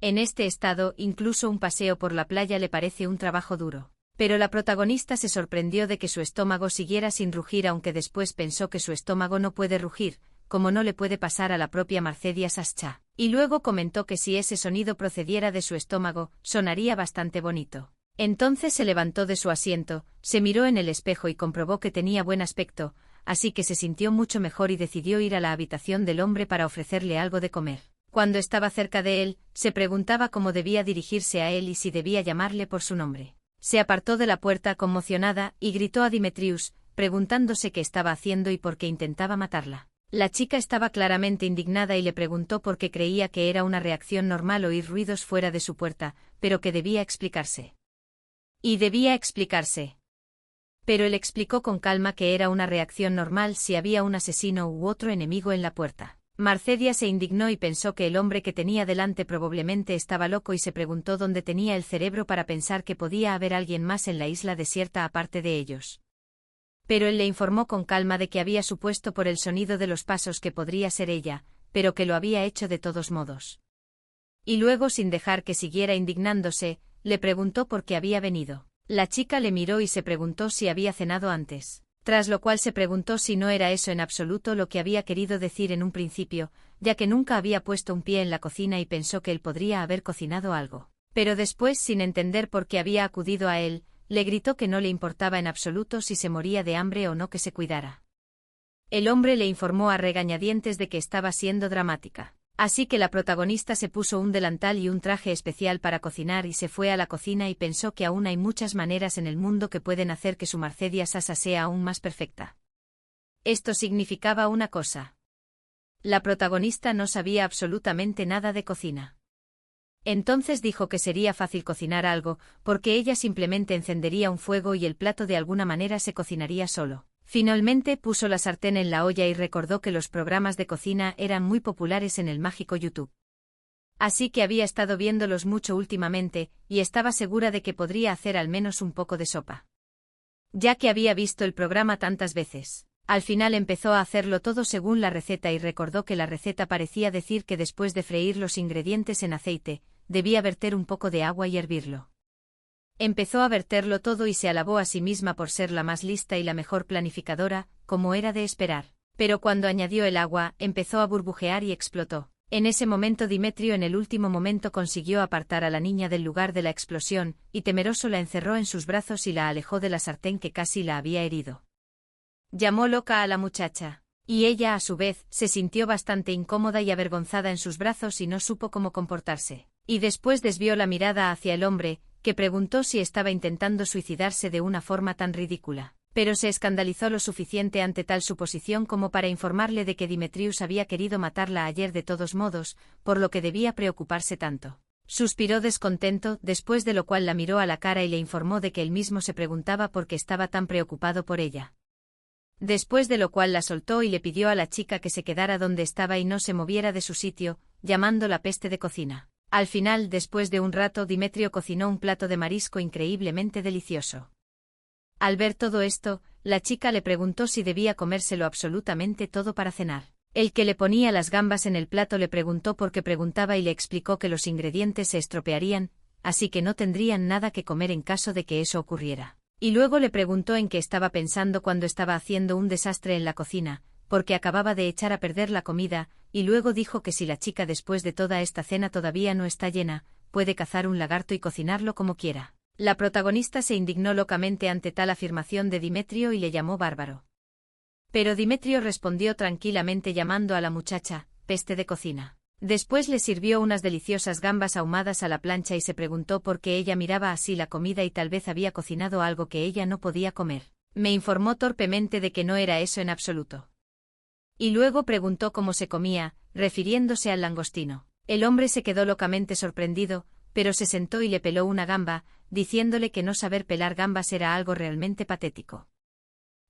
En este estado, incluso un paseo por la playa le parece un trabajo duro. Pero la protagonista se sorprendió de que su estómago siguiera sin rugir, aunque después pensó que su estómago no puede rugir, como no le puede pasar a la propia Marcedia Sascha. Y luego comentó que si ese sonido procediera de su estómago, sonaría bastante bonito. Entonces se levantó de su asiento, se miró en el espejo y comprobó que tenía buen aspecto, así que se sintió mucho mejor y decidió ir a la habitación del hombre para ofrecerle algo de comer. Cuando estaba cerca de él, se preguntaba cómo debía dirigirse a él y si debía llamarle por su nombre. Se apartó de la puerta conmocionada y gritó a Demetrius, preguntándose qué estaba haciendo y por qué intentaba matarla. La chica estaba claramente indignada y le preguntó por qué creía que era una reacción normal oír ruidos fuera de su puerta, pero que debía explicarse. Y debía explicarse. Pero él explicó con calma que era una reacción normal si había un asesino u otro enemigo en la puerta. Marcedia se indignó y pensó que el hombre que tenía delante probablemente estaba loco y se preguntó dónde tenía el cerebro para pensar que podía haber alguien más en la isla desierta aparte de ellos. Pero él le informó con calma de que había supuesto por el sonido de los pasos que podría ser ella, pero que lo había hecho de todos modos. Y luego, sin dejar que siguiera indignándose, le preguntó por qué había venido. La chica le miró y se preguntó si había cenado antes, tras lo cual se preguntó si no era eso en absoluto lo que había querido decir en un principio, ya que nunca había puesto un pie en la cocina y pensó que él podría haber cocinado algo. Pero después, sin entender por qué había acudido a él, le gritó que no le importaba en absoluto si se moría de hambre o no, que se cuidara. El hombre le informó a regañadientes de que estaba siendo dramática. Así que la protagonista se puso un delantal y un traje especial para cocinar y se fue a la cocina y pensó que aún hay muchas maneras en el mundo que pueden hacer que su Marcedia Sasa sea aún más perfecta. Esto significaba una cosa. La protagonista no sabía absolutamente nada de cocina. Entonces dijo que sería fácil cocinar algo, porque ella simplemente encendería un fuego y el plato de alguna manera se cocinaría solo. Finalmente puso la sartén en la olla y recordó que los programas de cocina eran muy populares en el mágico YouTube. Así que había estado viéndolos mucho últimamente, y estaba segura de que podría hacer al menos un poco de sopa. Ya que había visto el programa tantas veces. Al final empezó a hacerlo todo según la receta y recordó que la receta parecía decir que después de freír los ingredientes en aceite, debía verter un poco de agua y hervirlo. Empezó a verterlo todo y se alabó a sí misma por ser la más lista y la mejor planificadora, como era de esperar. Pero cuando añadió el agua, empezó a burbujear y explotó. En ese momento Dimetrio en el último momento consiguió apartar a la niña del lugar de la explosión, y temeroso la encerró en sus brazos y la alejó de la sartén que casi la había herido. Llamó loca a la muchacha. Y ella, a su vez, se sintió bastante incómoda y avergonzada en sus brazos y no supo cómo comportarse. Y después desvió la mirada hacia el hombre, que preguntó si estaba intentando suicidarse de una forma tan ridícula. Pero se escandalizó lo suficiente ante tal suposición como para informarle de que Demetrius había querido matarla ayer de todos modos, por lo que debía preocuparse tanto. Suspiró descontento, después de lo cual la miró a la cara y le informó de que él mismo se preguntaba por qué estaba tan preocupado por ella. Después de lo cual la soltó y le pidió a la chica que se quedara donde estaba y no se moviera de su sitio, llamando la peste de cocina. Al final, después de un rato, Dimetrio cocinó un plato de marisco increíblemente delicioso. Al ver todo esto, la chica le preguntó si debía comérselo absolutamente todo para cenar. El que le ponía las gambas en el plato le preguntó por qué preguntaba y le explicó que los ingredientes se estropearían, así que no tendrían nada que comer en caso de que eso ocurriera. Y luego le preguntó en qué estaba pensando cuando estaba haciendo un desastre en la cocina, porque acababa de echar a perder la comida, y luego dijo que si la chica después de toda esta cena todavía no está llena, puede cazar un lagarto y cocinarlo como quiera. La protagonista se indignó locamente ante tal afirmación de Dimetrio y le llamó bárbaro. Pero Dimetrio respondió tranquilamente llamando a la muchacha, peste de cocina. Después le sirvió unas deliciosas gambas ahumadas a la plancha y se preguntó por qué ella miraba así la comida y tal vez había cocinado algo que ella no podía comer. Me informó torpemente de que no era eso en absoluto. Y luego preguntó cómo se comía, refiriéndose al langostino. El hombre se quedó locamente sorprendido, pero se sentó y le peló una gamba, diciéndole que no saber pelar gambas era algo realmente patético.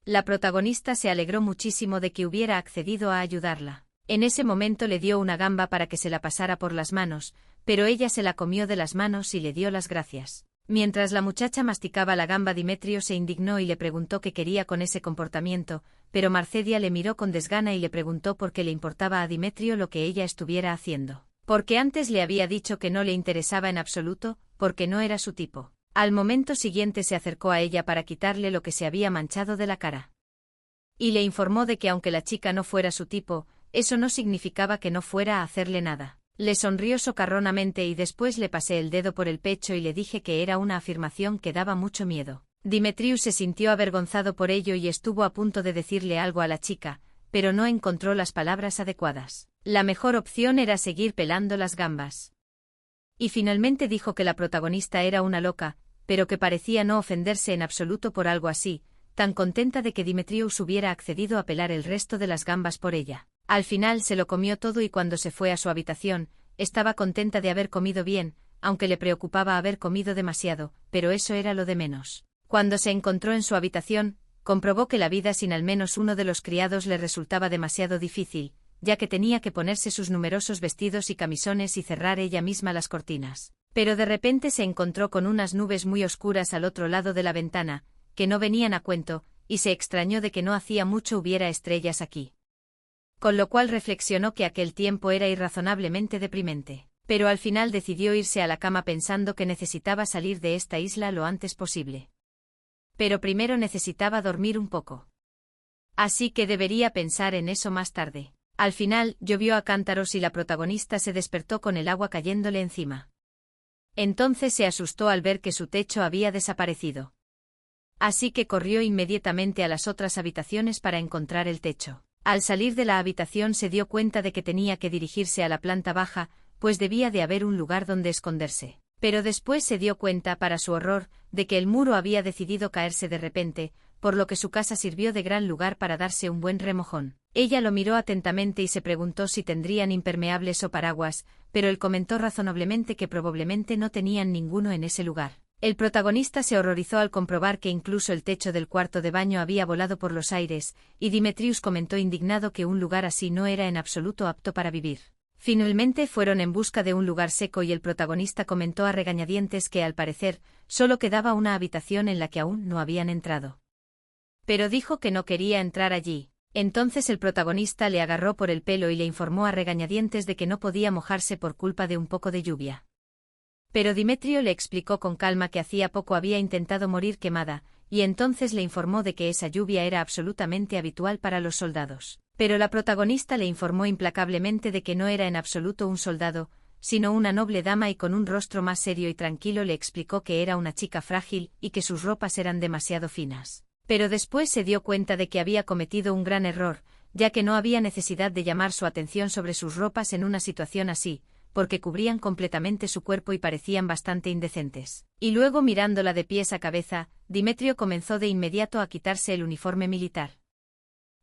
La protagonista se alegró muchísimo de que hubiera accedido a ayudarla. En ese momento le dio una gamba para que se la pasara por las manos, pero ella se la comió de las manos y le dio las gracias. Mientras la muchacha masticaba la gamba, Demetrio se indignó y le preguntó qué quería con ese comportamiento, pero Marcedia le miró con desgana y le preguntó por qué le importaba a Demetrio lo que ella estuviera haciendo. Porque antes le había dicho que no le interesaba en absoluto, porque no era su tipo. Al momento siguiente se acercó a ella para quitarle lo que se había manchado de la cara. Y le informó de que aunque la chica no fuera su tipo, eso no significaba que no fuera a hacerle nada. Le sonrió socarronamente y después le pasé el dedo por el pecho y le dije que era una afirmación que daba mucho miedo. Demetriu se sintió avergonzado por ello y estuvo a punto de decirle algo a la chica, pero no encontró las palabras adecuadas. La mejor opción era seguir pelando las gambas. Y finalmente dijo que la protagonista era una loca, pero que parecía no ofenderse en absoluto por algo así, tan contenta de que Demetrius hubiera accedido a pelar el resto de las gambas por ella. Al final se lo comió todo y cuando se fue a su habitación, estaba contenta de haber comido bien, aunque le preocupaba haber comido demasiado, pero eso era lo de menos. Cuando se encontró en su habitación, comprobó que la vida sin al menos uno de los criados le resultaba demasiado difícil, ya que tenía que ponerse sus numerosos vestidos y camisones y cerrar ella misma las cortinas. Pero de repente se encontró con unas nubes muy oscuras al otro lado de la ventana, que no venían a cuento, y se extrañó de que no hacía mucho hubiera estrellas aquí. Con lo cual reflexionó que aquel tiempo era irrazonablemente deprimente. Pero al final decidió irse a la cama pensando que necesitaba salir de esta isla lo antes posible. Pero primero necesitaba dormir un poco. Así que debería pensar en eso más tarde. Al final, llovió a cántaros y la protagonista se despertó con el agua cayéndole encima. Entonces se asustó al ver que su techo había desaparecido. Así que corrió inmediatamente a las otras habitaciones para encontrar el techo. Al salir de la habitación se dio cuenta de que tenía que dirigirse a la planta baja, pues debía de haber un lugar donde esconderse. Pero después se dio cuenta, para su horror, de que el muro había decidido caerse de repente, por lo que su casa sirvió de gran lugar para darse un buen remojón. Ella lo miró atentamente y se preguntó si tendrían impermeables o paraguas, pero él comentó razonablemente que probablemente no tenían ninguno en ese lugar. El protagonista se horrorizó al comprobar que incluso el techo del cuarto de baño había volado por los aires, y Demetrius comentó indignado que un lugar así no era en absoluto apto para vivir. Finalmente fueron en busca de un lugar seco y el protagonista comentó a regañadientes que al parecer solo quedaba una habitación en la que aún no habían entrado. Pero dijo que no quería entrar allí. Entonces el protagonista le agarró por el pelo y le informó a regañadientes de que no podía mojarse por culpa de un poco de lluvia. Pero Demetrio le explicó con calma que hacía poco había intentado morir quemada, y entonces le informó de que esa lluvia era absolutamente habitual para los soldados. Pero la protagonista le informó implacablemente de que no era en absoluto un soldado, sino una noble dama, y con un rostro más serio y tranquilo le explicó que era una chica frágil y que sus ropas eran demasiado finas. Pero después se dio cuenta de que había cometido un gran error, ya que no había necesidad de llamar su atención sobre sus ropas en una situación así, porque cubrían completamente su cuerpo y parecían bastante indecentes. Y luego, mirándola de pies a cabeza, Demetrio comenzó de inmediato a quitarse el uniforme militar.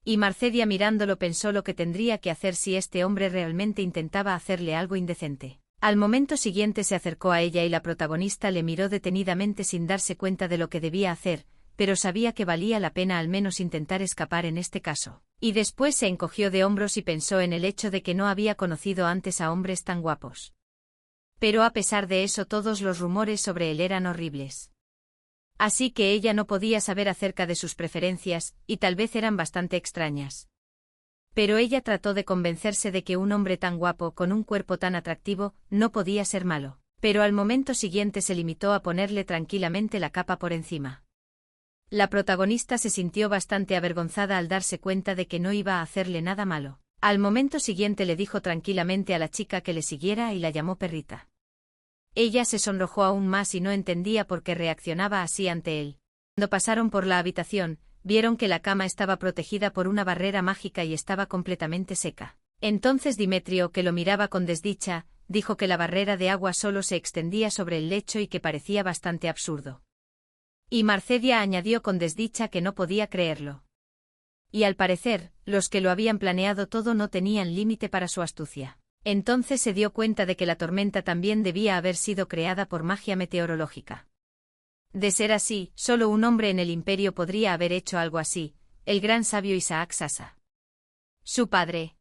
Y Marcedia, mirándolo, pensó lo que tendría que hacer si este hombre realmente intentaba hacerle algo indecente. Al momento siguiente se acercó a ella y la protagonista le miró detenidamente sin darse cuenta de lo que debía hacer, pero sabía que valía la pena al menos intentar escapar en este caso. Y después se encogió de hombros y pensó en el hecho de que no había conocido antes a hombres tan guapos. Pero a pesar de eso todos los rumores sobre él eran horribles. Así que ella no podía saber acerca de sus preferencias, y tal vez eran bastante extrañas. Pero ella trató de convencerse de que un hombre tan guapo con un cuerpo tan atractivo no podía ser malo. Pero al momento siguiente se limitó a ponerle tranquilamente la capa por encima. La protagonista se sintió bastante avergonzada al darse cuenta de que no iba a hacerle nada malo. Al momento siguiente le dijo tranquilamente a la chica que le siguiera y la llamó perrita. Ella se sonrojó aún más y no entendía por qué reaccionaba así ante él. Cuando pasaron por la habitación, vieron que la cama estaba protegida por una barrera mágica y estaba completamente seca. Entonces Demetrio, que lo miraba con desdicha, dijo que la barrera de agua solo se extendía sobre el lecho y que parecía bastante absurdo. Y Marcedia añadió con desdicha que no podía creerlo. Y al parecer, los que lo habían planeado todo no tenían límite para su astucia. Entonces se dio cuenta de que la tormenta también debía haber sido creada por magia meteorológica. De ser así, solo un hombre en el imperio podría haber hecho algo así, el gran sabio Isaac Sasa. Su padre.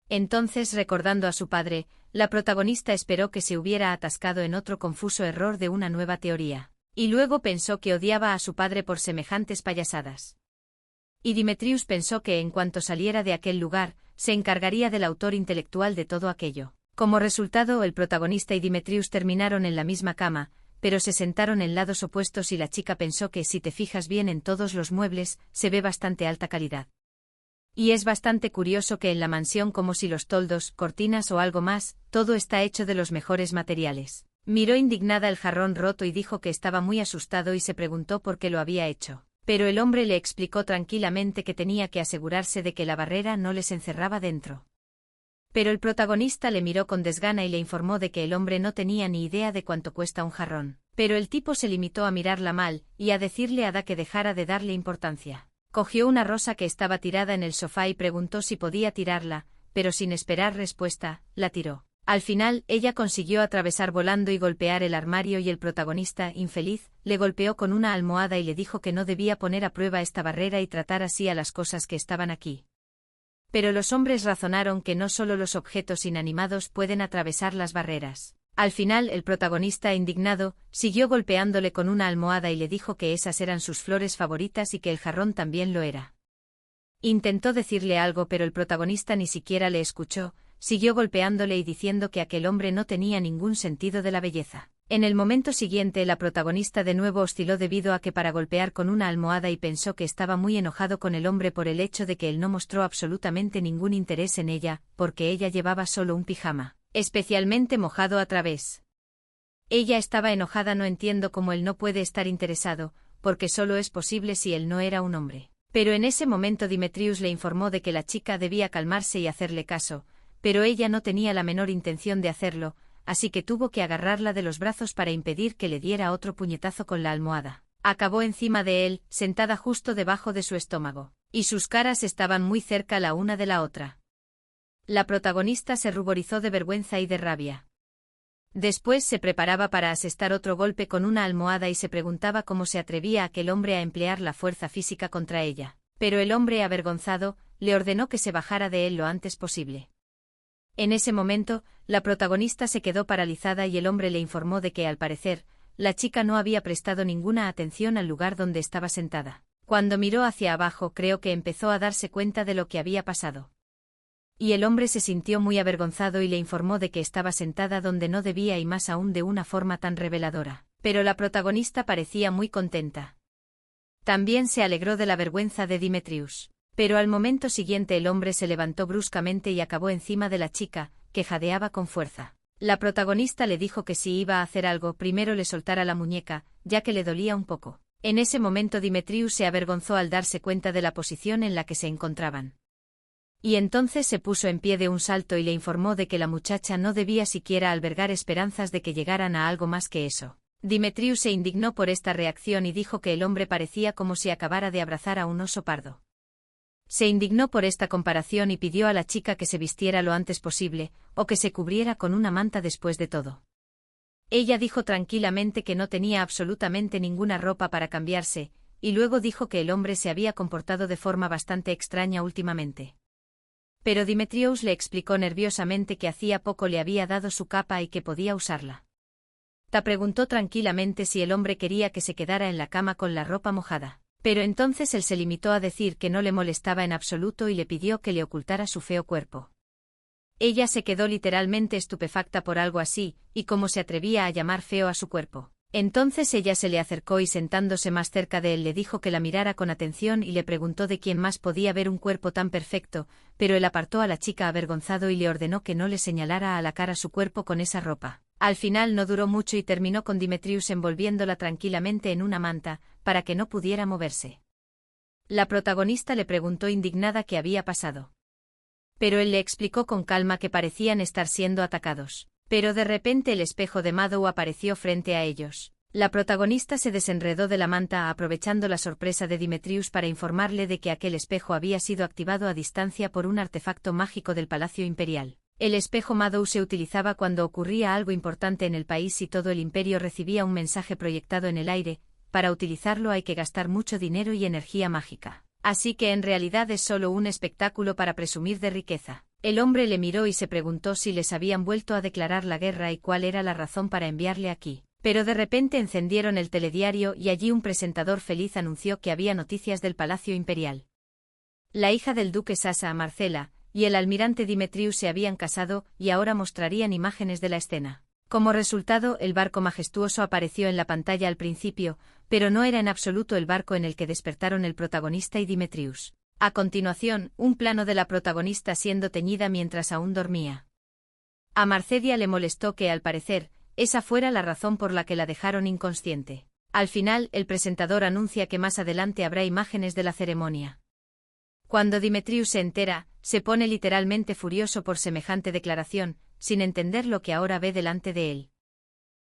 Entonces, recordando a su padre, la protagonista esperó que se hubiera atascado en otro confuso error de una nueva teoría, y luego pensó que odiaba a su padre por semejantes payasadas. Y Demetrius pensó que en cuanto saliera de aquel lugar, se encargaría del autor intelectual de todo aquello. Como resultado, el protagonista y Demetrius terminaron en la misma cama, pero se sentaron en lados opuestos y la chica pensó que si te fijas bien en todos los muebles, se ve bastante alta calidad. Y es bastante curioso que en la mansión, como si los toldos, cortinas o algo más, todo está hecho de los mejores materiales. Miró indignada el jarrón roto y dijo que estaba muy asustado y se preguntó por qué lo había hecho. Pero el hombre le explicó tranquilamente que tenía que asegurarse de que la barrera no les encerraba dentro. Pero el protagonista le miró con desgana y le informó de que el hombre no tenía ni idea de cuánto cuesta un jarrón. Pero el tipo se limitó a mirarla mal, y a decirle a Ada que dejara de darle importancia. Cogió una rosa que estaba tirada en el sofá y preguntó si podía tirarla, pero sin esperar respuesta, la tiró. Al final, ella consiguió atravesar volando y golpear el armario y el protagonista, infeliz, le golpeó con una almohada y le dijo que no debía poner a prueba esta barrera y tratar así a las cosas que estaban aquí. Pero los hombres razonaron que no solo los objetos inanimados pueden atravesar las barreras. Al final, el protagonista, indignado, siguió golpeándole con una almohada y le dijo que esas eran sus flores favoritas y que el jarrón también lo era. Intentó decirle algo, pero el protagonista ni siquiera le escuchó. Siguió golpeándole y diciendo que aquel hombre no tenía ningún sentido de la belleza. En el momento siguiente, la protagonista de nuevo osciló debido a que para golpear con una almohada y pensó que estaba muy enojado con el hombre por el hecho de que él no mostró absolutamente ningún interés en ella, porque ella llevaba solo un pijama, especialmente mojado a través. Ella estaba enojada. No entiendo cómo él no puede estar interesado, porque solo es posible si él no era un hombre. Pero en ese momento Demetrius le informó de que la chica debía calmarse y hacerle caso, pero ella no tenía la menor intención de hacerlo, así que tuvo que agarrarla de los brazos para impedir que le diera otro puñetazo con la almohada. Acabó encima de él, sentada justo debajo de su estómago, y sus caras estaban muy cerca la una de la otra. La protagonista se ruborizó de vergüenza y de rabia. Después se preparaba para asestar otro golpe con una almohada y se preguntaba cómo se atrevía aquel hombre a emplear la fuerza física contra ella. Pero el hombre, avergonzado, le ordenó que se bajara de él lo antes posible. En ese momento, la protagonista se quedó paralizada y el hombre le informó de que, al parecer, la chica no había prestado ninguna atención al lugar donde estaba sentada. Cuando miró hacia abajo, creo que empezó a darse cuenta de lo que había pasado. Y el hombre se sintió muy avergonzado y le informó de que estaba sentada donde no debía y más aún de una forma tan reveladora. Pero la protagonista parecía muy contenta. También se alegró de la vergüenza de Demetrius. Pero al momento siguiente el hombre se levantó bruscamente y acabó encima de la chica, que jadeaba con fuerza. La protagonista le dijo que si iba a hacer algo, primero le soltara la muñeca, ya que le dolía un poco. En ese momento Demetrius se avergonzó al darse cuenta de la posición en la que se encontraban. Y entonces se puso en pie de un salto y le informó de que la muchacha no debía siquiera albergar esperanzas de que llegaran a algo más que eso. Demetrius se indignó por esta reacción y dijo que el hombre parecía como si acabara de abrazar a un oso pardo. Se indignó por esta comparación y pidió a la chica que se vistiera lo antes posible, o que se cubriera con una manta después de todo. Ella dijo tranquilamente que no tenía absolutamente ninguna ropa para cambiarse, y luego dijo que el hombre se había comportado de forma bastante extraña últimamente. Pero Demetrius le explicó nerviosamente que hacía poco le había dado su capa y que podía usarla. Ta preguntó tranquilamente si el hombre quería que se quedara en la cama con la ropa mojada. Pero entonces él se limitó a decir que no le molestaba en absoluto y le pidió que le ocultara su feo cuerpo. Ella se quedó literalmente estupefacta por algo así, y cómo se atrevía a llamar feo a su cuerpo. Entonces ella se le acercó y sentándose más cerca de él le dijo que la mirara con atención y le preguntó de quién más podía ver un cuerpo tan perfecto, pero él apartó a la chica avergonzado y le ordenó que no le señalara a la cara su cuerpo con esa ropa. Al final no duró mucho y terminó con Demetrius envolviéndola tranquilamente en una manta, para que no pudiera moverse. La protagonista le preguntó indignada qué había pasado. Pero él le explicó con calma que parecían estar siendo atacados. Pero de repente el espejo de Madow apareció frente a ellos. La protagonista se desenredó de la manta aprovechando la sorpresa de Demetrius para informarle de que aquel espejo había sido activado a distancia por un artefacto mágico del Palacio Imperial. El espejo Madow se utilizaba cuando ocurría algo importante en el país y todo el imperio recibía un mensaje proyectado en el aire. Para utilizarlo hay que gastar mucho dinero y energía mágica. Así que en realidad es solo un espectáculo para presumir de riqueza. El hombre le miró y se preguntó si les habían vuelto a declarar la guerra y cuál era la razón para enviarle aquí. Pero de repente encendieron el telediario y allí un presentador feliz anunció que había noticias del Palacio Imperial. La hija del duque Sasa, Marcela, y el almirante Demetrius se habían casado y ahora mostrarían imágenes de la escena. Como resultado, el barco majestuoso apareció en la pantalla al principio, pero no era en absoluto el barco en el que despertaron el protagonista y Demetrius. A continuación, un plano de la protagonista siendo teñida mientras aún dormía. A Marcedia le molestó que, al parecer, esa fuera la razón por la que la dejaron inconsciente. Al final, el presentador anuncia que más adelante habrá imágenes de la ceremonia. Cuando Demetrius se entera, se pone literalmente furioso por semejante declaración, sin entender lo que ahora ve delante de él.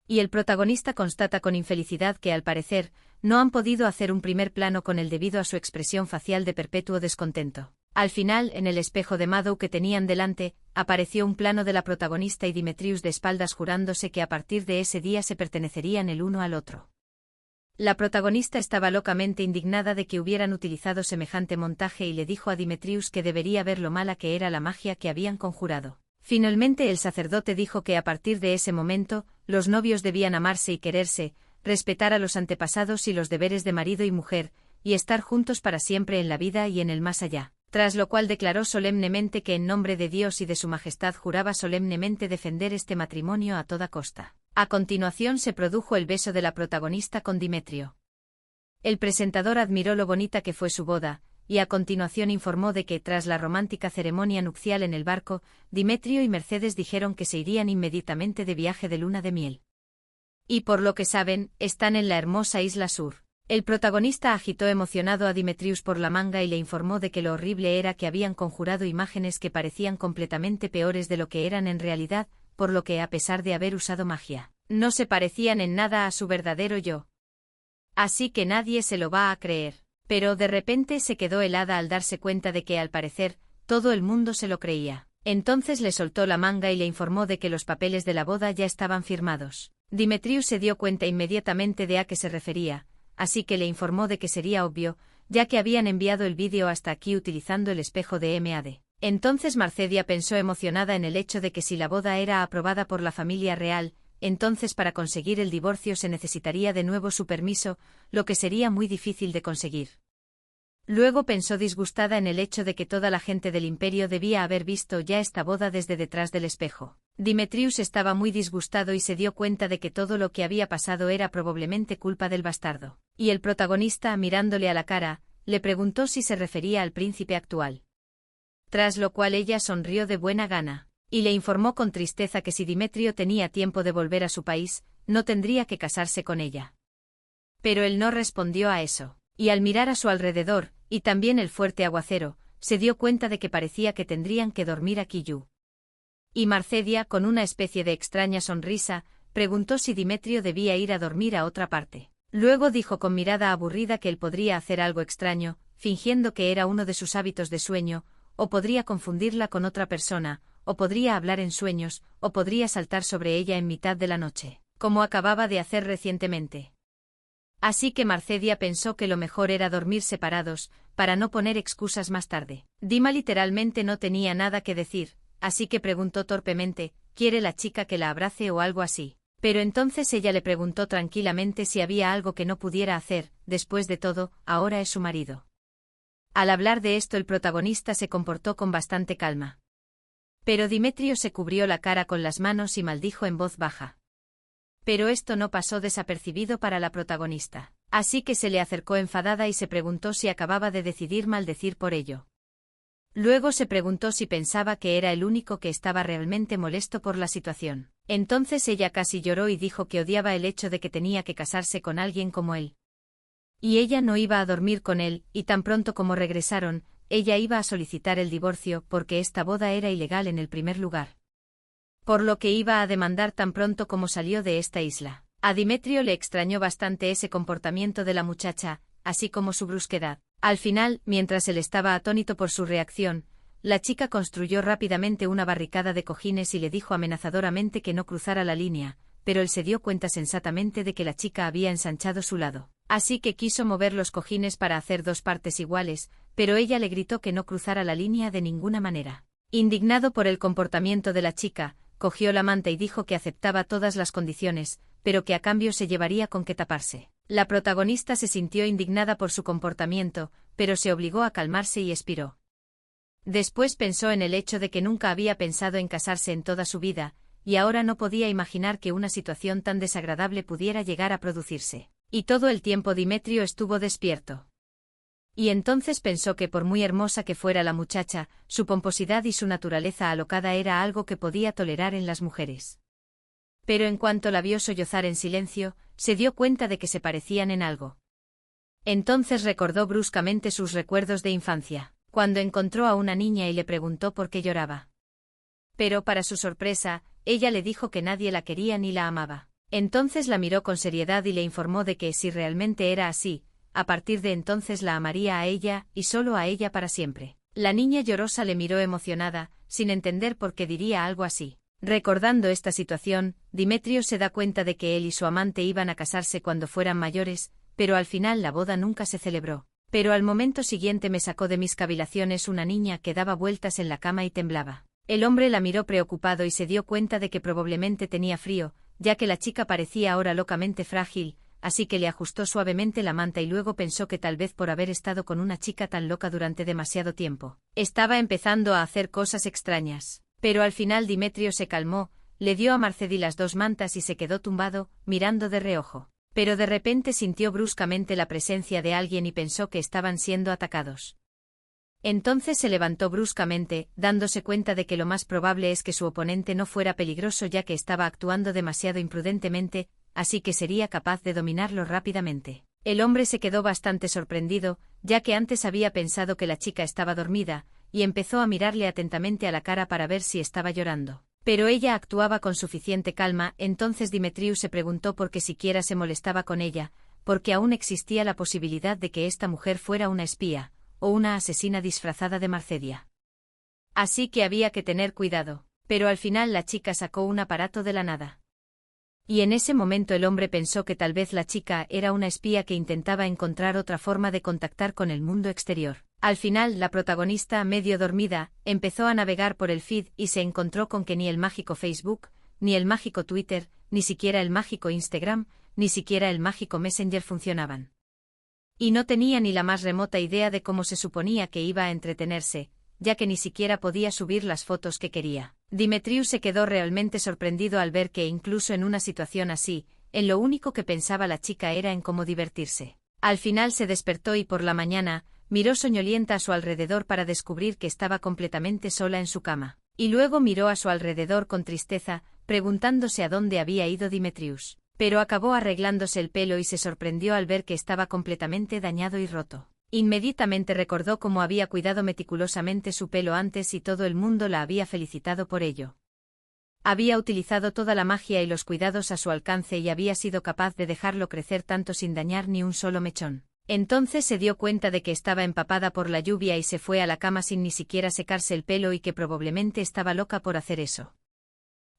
Y el protagonista constata con infelicidad que, al parecer, no han podido hacer un primer plano con él debido a su expresión facial de perpetuo descontento. Al final, en el espejo de Madow que tenían delante, apareció un plano de la protagonista y Demetrius de espaldas jurándose que a partir de ese día se pertenecerían el uno al otro. La protagonista estaba locamente indignada de que hubieran utilizado semejante montaje y le dijo a Demetrius que debería ver lo mala que era la magia que habían conjurado. Finalmente el sacerdote dijo que a partir de ese momento, los novios debían amarse y quererse, respetar a los antepasados y los deberes de marido y mujer, y estar juntos para siempre en la vida y en el más allá. Tras lo cual declaró solemnemente que en nombre de Dios y de su majestad juraba solemnemente defender este matrimonio a toda costa. A continuación se produjo el beso de la protagonista con Demetrio. El presentador admiró lo bonita que fue su boda, y a continuación informó de que, tras la romántica ceremonia nupcial en el barco, Demetrio y Mercedes dijeron que se irían inmediatamente de viaje de luna de miel. Y por lo que saben, están en la hermosa isla Sur. El protagonista agitó emocionado a Demetrius por la manga y le informó de que lo horrible era que habían conjurado imágenes que parecían completamente peores de lo que eran en realidad, por lo que a pesar de haber usado magia, no se parecían en nada a su verdadero yo. Así que nadie se lo va a creer. Pero de repente se quedó helada al darse cuenta de que, al parecer, todo el mundo se lo creía. Entonces le soltó la manga y le informó de que los papeles de la boda ya estaban firmados. Demetrius se dio cuenta inmediatamente de a qué se refería, así que le informó de que sería obvio, ya que habían enviado el vídeo hasta aquí utilizando el espejo de MAD. Entonces Marcedia pensó emocionada en el hecho de que si la boda era aprobada por la familia real, entonces para conseguir el divorcio se necesitaría de nuevo su permiso, lo que sería muy difícil de conseguir. Luego pensó disgustada en el hecho de que toda la gente del imperio debía haber visto ya esta boda desde detrás del espejo. Demetrius estaba muy disgustado y se dio cuenta de que todo lo que había pasado era probablemente culpa del bastardo. Y el protagonista, mirándole a la cara, le preguntó si se refería al príncipe actual. Tras lo cual ella sonrió de buena gana, y le informó con tristeza que si Demetrio tenía tiempo de volver a su país, no tendría que casarse con ella. Pero él no respondió a eso, y al mirar a su alrededor, y también el fuerte aguacero, se dio cuenta de que parecía que tendrían que dormir aquí Yu. Y Marcedia, con una especie de extraña sonrisa, preguntó si Demetrio debía ir a dormir a otra parte. Luego dijo con mirada aburrida que él podría hacer algo extraño, fingiendo que era uno de sus hábitos de sueño, o podría confundirla con otra persona, o podría hablar en sueños, o podría saltar sobre ella en mitad de la noche, como acababa de hacer recientemente. Así que Marcedia pensó que lo mejor era dormir separados, para no poner excusas más tarde. Dima literalmente no tenía nada que decir, así que preguntó torpemente, ¿quiere la chica que la abrace o algo así? Pero entonces ella le preguntó tranquilamente si había algo que no pudiera hacer, después de todo, ahora es su marido. Al hablar de esto el protagonista se comportó con bastante calma. Pero Demetrio se cubrió la cara con las manos y maldijo en voz baja. Pero esto no pasó desapercibido para la protagonista, así que se le acercó enfadada y se preguntó si acababa de decidir maldecir por ello. Luego se preguntó si pensaba que era el único que estaba realmente molesto por la situación. Entonces ella casi lloró y dijo que odiaba el hecho de que tenía que casarse con alguien como él. Y ella no iba a dormir con él, y tan pronto como regresaron, ella iba a solicitar el divorcio porque esta boda era ilegal en el primer lugar. Por lo que iba a demandar tan pronto como salió de esta isla. A Demetrio le extrañó bastante ese comportamiento de la muchacha, así como su brusquedad. Al final, mientras él estaba atónito por su reacción, la chica construyó rápidamente una barricada de cojines y le dijo amenazadoramente que no cruzara la línea, pero él se dio cuenta sensatamente de que la chica había ensanchado su lado. Así que quiso mover los cojines para hacer dos partes iguales, pero ella le gritó que no cruzara la línea de ninguna manera. Indignado por el comportamiento de la chica, cogió la manta y dijo que aceptaba todas las condiciones, pero que a cambio se llevaría con que taparse. La protagonista se sintió indignada por su comportamiento, pero se obligó a calmarse y expiró. Después pensó en el hecho de que nunca había pensado en casarse en toda su vida, y ahora no podía imaginar que una situación tan desagradable pudiera llegar a producirse. Y todo el tiempo Demetrio estuvo despierto. Y entonces pensó que por muy hermosa que fuera la muchacha, su pomposidad y su naturaleza alocada era algo que podía tolerar en las mujeres. Pero en cuanto la vio sollozar en silencio, se dio cuenta de que se parecían en algo. Entonces recordó bruscamente sus recuerdos de infancia, cuando encontró a una niña y le preguntó por qué lloraba. Pero para su sorpresa, ella le dijo que nadie la quería ni la amaba. Entonces la miró con seriedad y le informó de que si realmente era así, a partir de entonces la amaría a ella y solo a ella para siempre. La niña llorosa le miró emocionada, sin entender por qué diría algo así. Recordando esta situación, Demetrio se da cuenta de que él y su amante iban a casarse cuando fueran mayores, pero al final la boda nunca se celebró. Pero al momento siguiente me sacó de mis cavilaciones una niña que daba vueltas en la cama y temblaba. El hombre la miró preocupado y se dio cuenta de que probablemente tenía frío, ya que la chica parecía ahora locamente frágil, así que le ajustó suavemente la manta y luego pensó que tal vez por haber estado con una chica tan loca durante demasiado tiempo, estaba empezando a hacer cosas extrañas. Pero al final Demetrio se calmó, le dio a Mercedes las dos mantas y se quedó tumbado, mirando de reojo. Pero de repente sintió bruscamente la presencia de alguien y pensó que estaban siendo atacados. Entonces se levantó bruscamente, dándose cuenta de que lo más probable es que su oponente no fuera peligroso ya que estaba actuando demasiado imprudentemente, así que sería capaz de dominarlo rápidamente. El hombre se quedó bastante sorprendido, ya que antes había pensado que la chica estaba dormida, y empezó a mirarle atentamente a la cara para ver si estaba llorando. Pero ella actuaba con suficiente calma, entonces Demetriu se preguntó por qué siquiera se molestaba con ella, porque aún existía la posibilidad de que esta mujer fuera una espía, o una asesina disfrazada de Mercedia. Así que había que tener cuidado, pero al final la chica sacó un aparato de la nada. Y en ese momento el hombre pensó que tal vez la chica era una espía que intentaba encontrar otra forma de contactar con el mundo exterior. Al final, la protagonista, medio dormida, empezó a navegar por el feed y se encontró con que ni el mágico Facebook, ni el mágico Twitter, ni siquiera el mágico Instagram, ni siquiera el mágico Messenger funcionaban. Y no tenía ni la más remota idea de cómo se suponía que iba a entretenerse, ya que ni siquiera podía subir las fotos que quería. Demetriu se quedó realmente sorprendido al ver que incluso en una situación así, en lo único que pensaba la chica era en cómo divertirse. Al final se despertó y por la mañana, miró soñolienta a su alrededor para descubrir que estaba completamente sola en su cama. Y luego miró a su alrededor con tristeza, preguntándose a dónde había ido Demetrius. Pero acabó arreglándose el pelo y se sorprendió al ver que estaba completamente dañado y roto. Inmediatamente recordó cómo había cuidado meticulosamente su pelo antes y todo el mundo la había felicitado por ello. Había utilizado toda la magia y los cuidados a su alcance y había sido capaz de dejarlo crecer tanto sin dañar ni un solo mechón. Entonces se dio cuenta de que estaba empapada por la lluvia y se fue a la cama sin ni siquiera secarse el pelo y que probablemente estaba loca por hacer eso.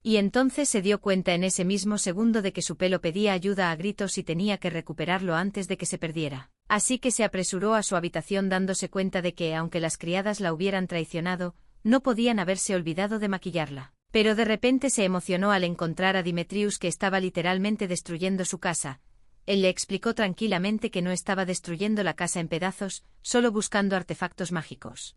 Y entonces se dio cuenta en ese mismo segundo de que su pelo pedía ayuda a gritos y tenía que recuperarlo antes de que se perdiera. Así que se apresuró a su habitación dándose cuenta de que, aunque las criadas la hubieran traicionado, no podían haberse olvidado de maquillarla. Pero de repente se emocionó al encontrar a Demetrius que estaba literalmente destruyendo su casa. Él le explicó tranquilamente que no estaba destruyendo la casa en pedazos, solo buscando artefactos mágicos.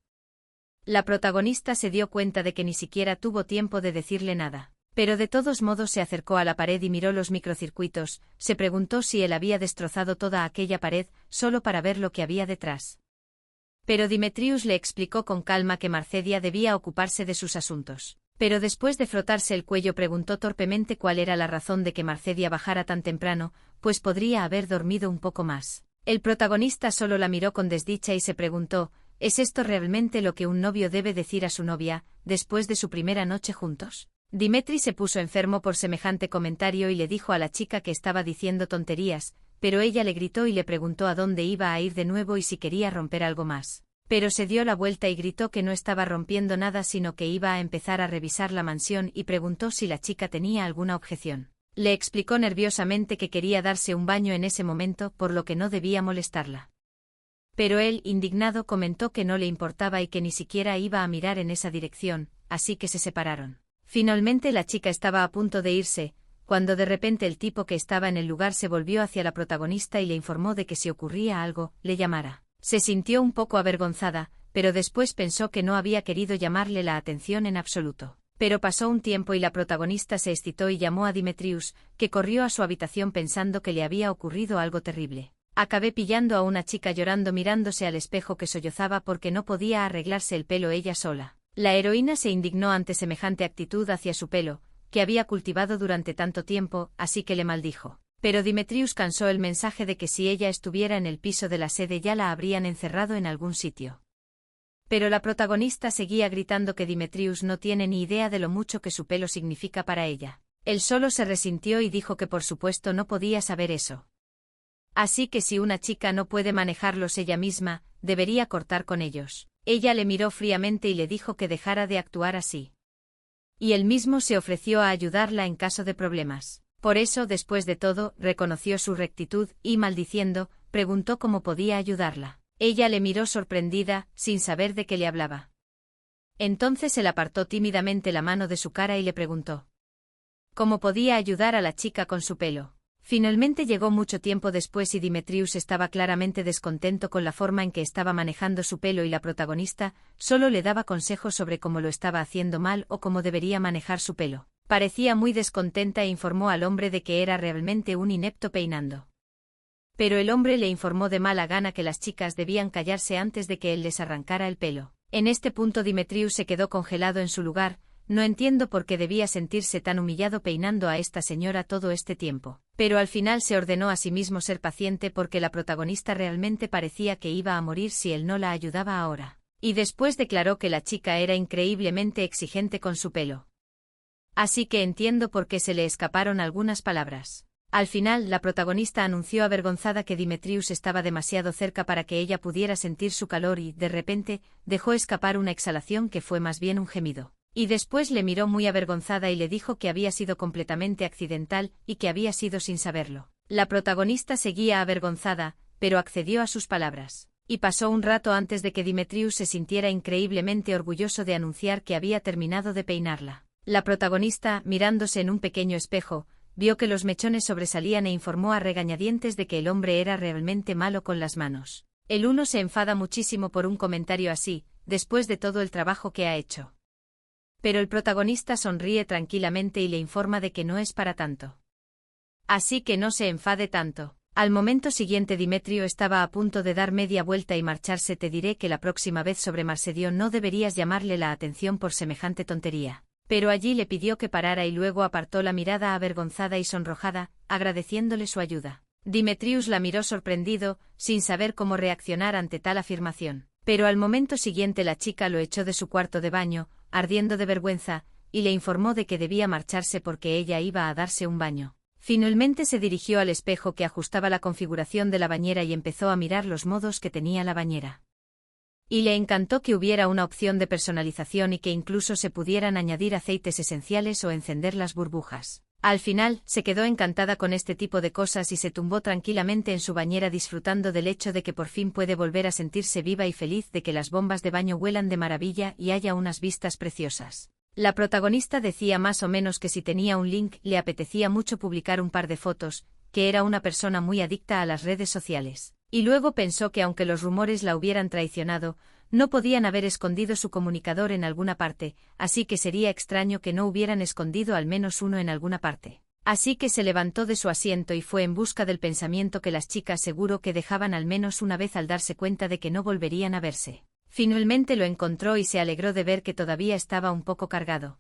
La protagonista se dio cuenta de que ni siquiera tuvo tiempo de decirle nada. Pero de todos modos se acercó a la pared y miró los microcircuitos, se preguntó si él había destrozado toda aquella pared, solo para ver lo que había detrás. Pero Demetrius le explicó con calma que Mercedia debía ocuparse de sus asuntos. Pero después de frotarse el cuello preguntó torpemente cuál era la razón de que Mercedia bajara tan temprano, pues podría haber dormido un poco más. El protagonista solo la miró con desdicha y se preguntó, ¿Es esto realmente lo que un novio debe decir a su novia, después de su primera noche juntos? Dimitri se puso enfermo por semejante comentario y le dijo a la chica que estaba diciendo tonterías, pero ella le gritó y le preguntó a dónde iba a ir de nuevo y si quería romper algo más. Pero se dio la vuelta y gritó que no estaba rompiendo nada sino que iba a empezar a revisar la mansión y preguntó si la chica tenía alguna objeción. Le explicó nerviosamente que quería darse un baño en ese momento por lo que no debía molestarla. Pero él, indignado, comentó que no le importaba y que ni siquiera iba a mirar en esa dirección, así que se separaron. Finalmente la chica estaba a punto de irse, cuando de repente el tipo que estaba en el lugar se volvió hacia la protagonista y le informó de que si ocurría algo, le llamara. Se sintió un poco avergonzada, pero después pensó que no había querido llamarle la atención en absoluto. Pero pasó un tiempo y la protagonista se excitó y llamó a Demetrius, que corrió a su habitación pensando que le había ocurrido algo terrible. Acabé pillando a una chica llorando mirándose al espejo que sollozaba porque no podía arreglarse el pelo ella sola. La heroína se indignó ante semejante actitud hacia su pelo, que había cultivado durante tanto tiempo, así que le maldijo. Pero Demetrius cansó el mensaje de que si ella estuviera en el piso de la sede ya la habrían encerrado en algún sitio. Pero la protagonista seguía gritando que Demetrius no tiene ni idea de lo mucho que su pelo significa para ella. Él solo se resintió y dijo que por supuesto no podía saber eso. Así que si una chica no puede manejarlos ella misma, debería cortar con ellos. Ella le miró fríamente y le dijo que dejara de actuar así. Y él mismo se ofreció a ayudarla en caso de problemas. Por eso, después de todo, reconoció su rectitud y, maldiciendo, preguntó cómo podía ayudarla. Ella le miró sorprendida, sin saber de qué le hablaba. Entonces él apartó tímidamente la mano de su cara y le preguntó cómo podía ayudar a la chica con su pelo. Finalmente llegó mucho tiempo después y Demetrius estaba claramente descontento con la forma en que estaba manejando su pelo y la protagonista solo le daba consejos sobre cómo lo estaba haciendo mal o cómo debería manejar su pelo. Parecía muy descontenta e informó al hombre de que era realmente un inepto peinando. Pero el hombre le informó de mala gana que las chicas debían callarse antes de que él les arrancara el pelo. En este punto Demetrius se quedó congelado en su lugar. No entiendo por qué debía sentirse tan humillado peinando a esta señora todo este tiempo. Pero al final se ordenó a sí mismo ser paciente porque la protagonista realmente parecía que iba a morir si él no la ayudaba ahora. Y después declaró que la chica era increíblemente exigente con su pelo. Así que entiendo por qué se le escaparon algunas palabras. Al final, la protagonista anunció avergonzada que Demetrius estaba demasiado cerca para que ella pudiera sentir su calor y, de repente, dejó escapar una exhalación que fue más bien un gemido. Y después le miró muy avergonzada y le dijo que había sido completamente accidental y que había sido sin saberlo. La protagonista seguía avergonzada, pero accedió a sus palabras. Y pasó un rato antes de que Demetrius se sintiera increíblemente orgulloso de anunciar que había terminado de peinarla. La protagonista, mirándose en un pequeño espejo, vio que los mechones sobresalían e informó a regañadientes de que el hombre era realmente malo con las manos. El uno se enfada muchísimo por un comentario así, después de todo el trabajo que ha hecho. Pero el protagonista sonríe tranquilamente y le informa de que no es para tanto. Así que no se enfade tanto. Al momento siguiente Demetrio estaba a punto de dar media vuelta y marcharse. Te diré que la próxima vez sobre Marcedio no deberías llamarle la atención por semejante tontería. Pero allí le pidió que parara y luego apartó la mirada avergonzada y sonrojada, agradeciéndole su ayuda. Demetrius la miró sorprendido, sin saber cómo reaccionar ante tal afirmación. Pero al momento siguiente la chica lo echó de su cuarto de baño, ardiendo de vergüenza, y le informó de que debía marcharse porque ella iba a darse un baño. Finalmente se dirigió al espejo que ajustaba la configuración de la bañera y empezó a mirar los modos que tenía la bañera. Y le encantó que hubiera una opción de personalización y que incluso se pudieran añadir aceites esenciales o encender las burbujas. Al final, se quedó encantada con este tipo de cosas y se tumbó tranquilamente en su bañera disfrutando del hecho de que por fin puede volver a sentirse viva y feliz de que las bombas de baño huelan de maravilla y haya unas vistas preciosas. La protagonista decía más o menos que si tenía un link le apetecía mucho publicar un par de fotos, que era una persona muy adicta a las redes sociales. Y luego pensó que aunque los rumores la hubieran traicionado, no podían haber escondido su comunicador en alguna parte, así que sería extraño que no hubieran escondido al menos uno en alguna parte. Así que se levantó de su asiento y fue en busca del pensamiento que las chicas seguro que dejaban al menos una vez al darse cuenta de que no volverían a verse. Finalmente lo encontró y se alegró de ver que todavía estaba un poco cargado.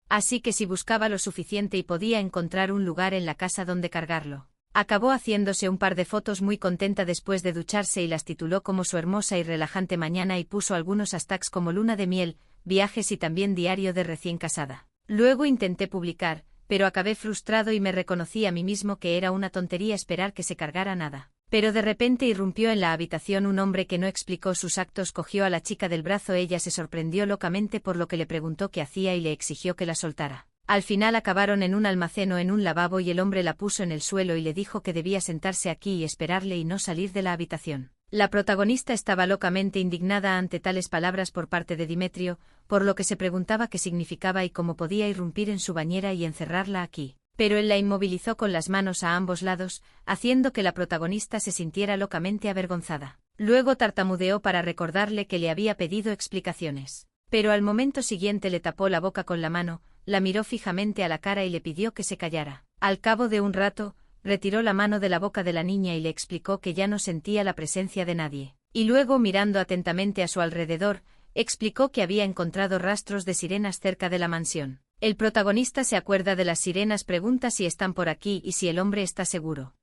Así que si buscaba lo suficiente y podía encontrar un lugar en la casa donde cargarlo. Acabó haciéndose un par de fotos muy contenta después de ducharse y las tituló como su hermosa y relajante mañana y puso algunos hashtags como luna de miel, viajes y también diario de recién casada. Luego intenté publicar, pero acabé frustrado y me reconocí a mí mismo que era una tontería esperar que se cargara nada. Pero de repente irrumpió en la habitación un hombre que no explicó sus actos, cogió a la chica del brazo, ella se sorprendió locamente por lo que le preguntó qué hacía y le exigió que la soltara. Al final acabaron en un almacén o en un lavabo y el hombre la puso en el suelo y le dijo que debía sentarse aquí y esperarle y no salir de la habitación. La protagonista estaba locamente indignada ante tales palabras por parte de Dimetrio, por lo que se preguntaba qué significaba y cómo podía irrumpir en su bañera y encerrarla aquí. Pero él la inmovilizó con las manos a ambos lados, haciendo que la protagonista se sintiera locamente avergonzada. Luego tartamudeó para recordarle que le había pedido explicaciones. Pero al momento siguiente le tapó la boca con la mano, la miró fijamente a la cara y le pidió que se callara. Al cabo de un rato, retiró la mano de la boca de la niña y le explicó que ya no sentía la presencia de nadie. Y luego, mirando atentamente a su alrededor, explicó que había encontrado rastros de sirenas cerca de la mansión. El protagonista se acuerda de las sirenas, pregunta si están por aquí y si el hombre está seguro.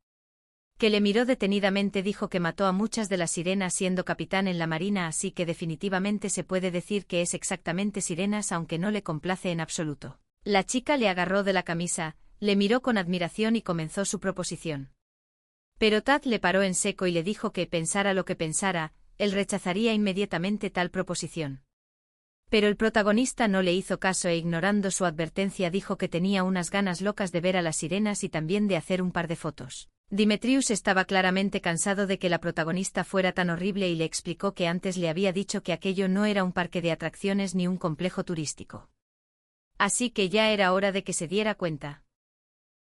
Que le miró detenidamente, dijo que mató a muchas de las sirenas siendo capitán en la marina, así que definitivamente se puede decir que es exactamente sirenas, aunque no le complace en absoluto. La chica le agarró de la camisa, le miró con admiración y comenzó su proposición. Pero Tad le paró en seco y le dijo que, pensara lo que pensara, él rechazaría inmediatamente tal proposición. Pero el protagonista no le hizo caso e, ignorando su advertencia, dijo que tenía unas ganas locas de ver a las sirenas y también de hacer un par de fotos. Demetrius estaba claramente cansado de que la protagonista fuera tan horrible y le explicó que antes le había dicho que aquello no era un parque de atracciones ni un complejo turístico. Así que ya era hora de que se diera cuenta.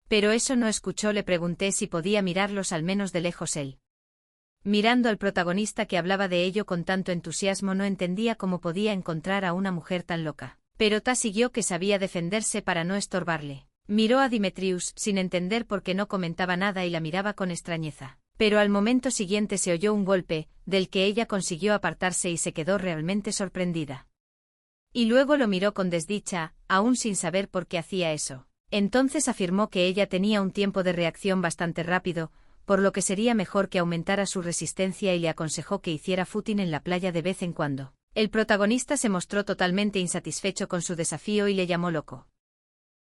Pero eso no escuchó, le pregunté si podía mirarlos al menos de lejos él. Mirando al protagonista que hablaba de ello con tanto entusiasmo, no entendía cómo podía encontrar a una mujer tan loca. Pero Ta siguió que sabía defenderse para no estorbarle. Miró a Demetrius sin entender por qué no comentaba nada y la miraba con extrañeza. Pero al momento siguiente se oyó un golpe, del que ella consiguió apartarse y se quedó realmente sorprendida. Y luego lo miró con desdicha, aún sin saber por qué hacía eso. Entonces afirmó que ella tenía un tiempo de reacción bastante rápido, por lo que sería mejor que aumentara su resistencia y le aconsejó que hiciera footing en la playa de vez en cuando. El protagonista se mostró totalmente insatisfecho con su desafío y le llamó loco.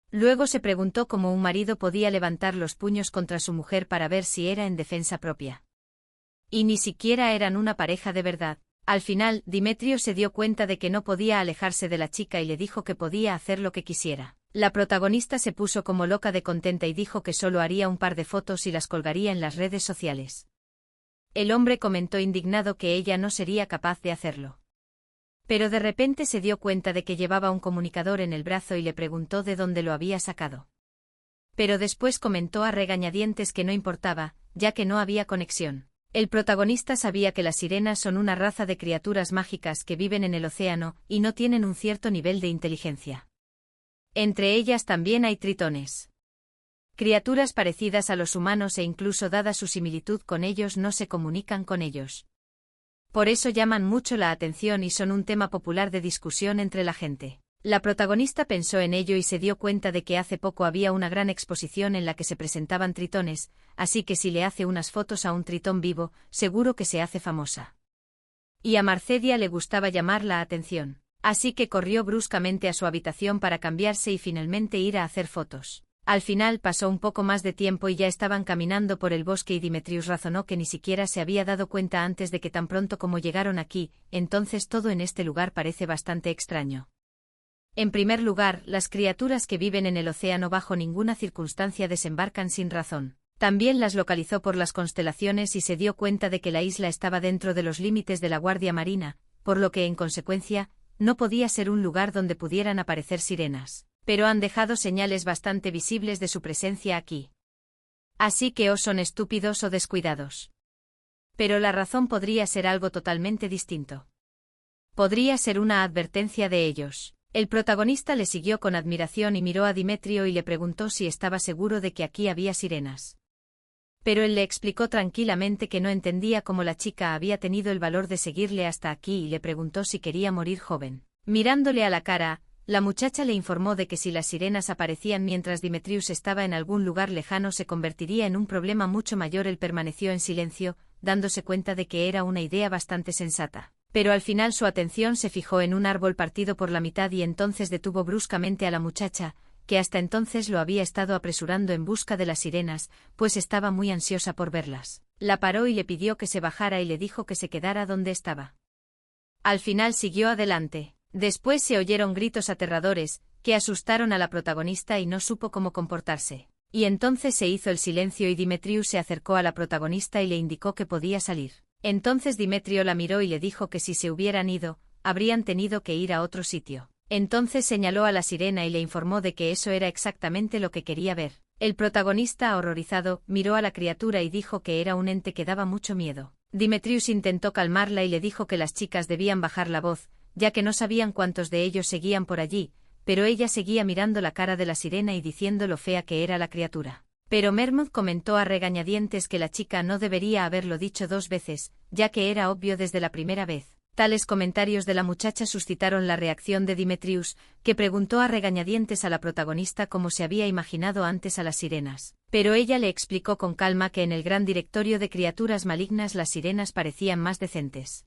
Luego se preguntó cómo un marido podía levantar los puños contra su mujer para ver si era en defensa propia. Y ni siquiera eran una pareja de verdad. Al final, Demetrio se dio cuenta de que no podía alejarse de la chica y le dijo que podía hacer lo que quisiera. La protagonista se puso como loca de contenta y dijo que solo haría un par de fotos y las colgaría en las redes sociales. El hombre comentó indignado que ella no sería capaz de hacerlo. Pero de repente se dio cuenta de que llevaba un comunicador en el brazo y le preguntó de dónde lo había sacado. Pero después comentó a regañadientes que no importaba, ya que no había conexión. El protagonista sabía que las sirenas son una raza de criaturas mágicas que viven en el océano y no tienen un cierto nivel de inteligencia. Entre ellas también hay tritones. Criaturas parecidas a los humanos e incluso dada su similitud con ellos no se comunican con ellos. Por eso llaman mucho la atención y son un tema popular de discusión entre la gente. La protagonista pensó en ello y se dio cuenta de que hace poco había una gran exposición en la que se presentaban tritones, así que si le hace unas fotos a un tritón vivo, seguro que se hace famosa. Y a Marcedia le gustaba llamar la atención. Así que corrió bruscamente a su habitación para cambiarse y finalmente ir a hacer fotos. Al final pasó un poco más de tiempo y ya estaban caminando por el bosque y Demetrius razonó que ni siquiera se había dado cuenta antes de que tan pronto como llegaron aquí, entonces todo en este lugar parece bastante extraño. En primer lugar, las criaturas que viven en el océano bajo ninguna circunstancia desembarcan sin razón. También las localizó por las constelaciones y se dio cuenta de que la isla estaba dentro de los límites de la Guardia Marina, por lo que en consecuencia, no podía ser un lugar donde pudieran aparecer sirenas, pero han dejado señales bastante visibles de su presencia aquí. Así que o son estúpidos o descuidados. Pero la razón podría ser algo totalmente distinto. Podría ser una advertencia de ellos. El protagonista le siguió con admiración y miró a Demetrio y le preguntó si estaba seguro de que aquí había sirenas. Pero él le explicó tranquilamente que no entendía cómo la chica había tenido el valor de seguirle hasta aquí y le preguntó si quería morir joven. Mirándole a la cara, la muchacha le informó de que si las sirenas aparecían mientras Demetrius estaba en algún lugar lejano se convertiría en un problema mucho mayor. Él permaneció en silencio, dándose cuenta de que era una idea bastante sensata. Pero al final su atención se fijó en un árbol partido por la mitad y entonces detuvo bruscamente a la muchacha, que hasta entonces lo había estado apresurando en busca de las sirenas, pues estaba muy ansiosa por verlas. La paró y le pidió que se bajara y le dijo que se quedara donde estaba. Al final siguió adelante. Después se oyeron gritos aterradores, que asustaron a la protagonista y no supo cómo comportarse. Y entonces se hizo el silencio y Demetrius se acercó a la protagonista y le indicó que podía salir. Entonces Demetrio la miró y le dijo que si se hubieran ido, habrían tenido que ir a otro sitio. Entonces señaló a la sirena y le informó de que eso era exactamente lo que quería ver. El protagonista, horrorizado, miró a la criatura y dijo que era un ente que daba mucho miedo. Demetrius intentó calmarla y le dijo que las chicas debían bajar la voz, ya que no sabían cuántos de ellos seguían por allí, pero ella seguía mirando la cara de la sirena y diciendo lo fea que era la criatura. Pero Mermud comentó a regañadientes que la chica no debería haberlo dicho 2 veces, ya que era obvio desde la primera vez. Tales comentarios de la muchacha suscitaron la reacción de Demetrius, que preguntó a regañadientes a la protagonista cómo se había imaginado antes a las sirenas. Pero ella le explicó con calma que en el gran directorio de criaturas malignas las sirenas parecían más decentes.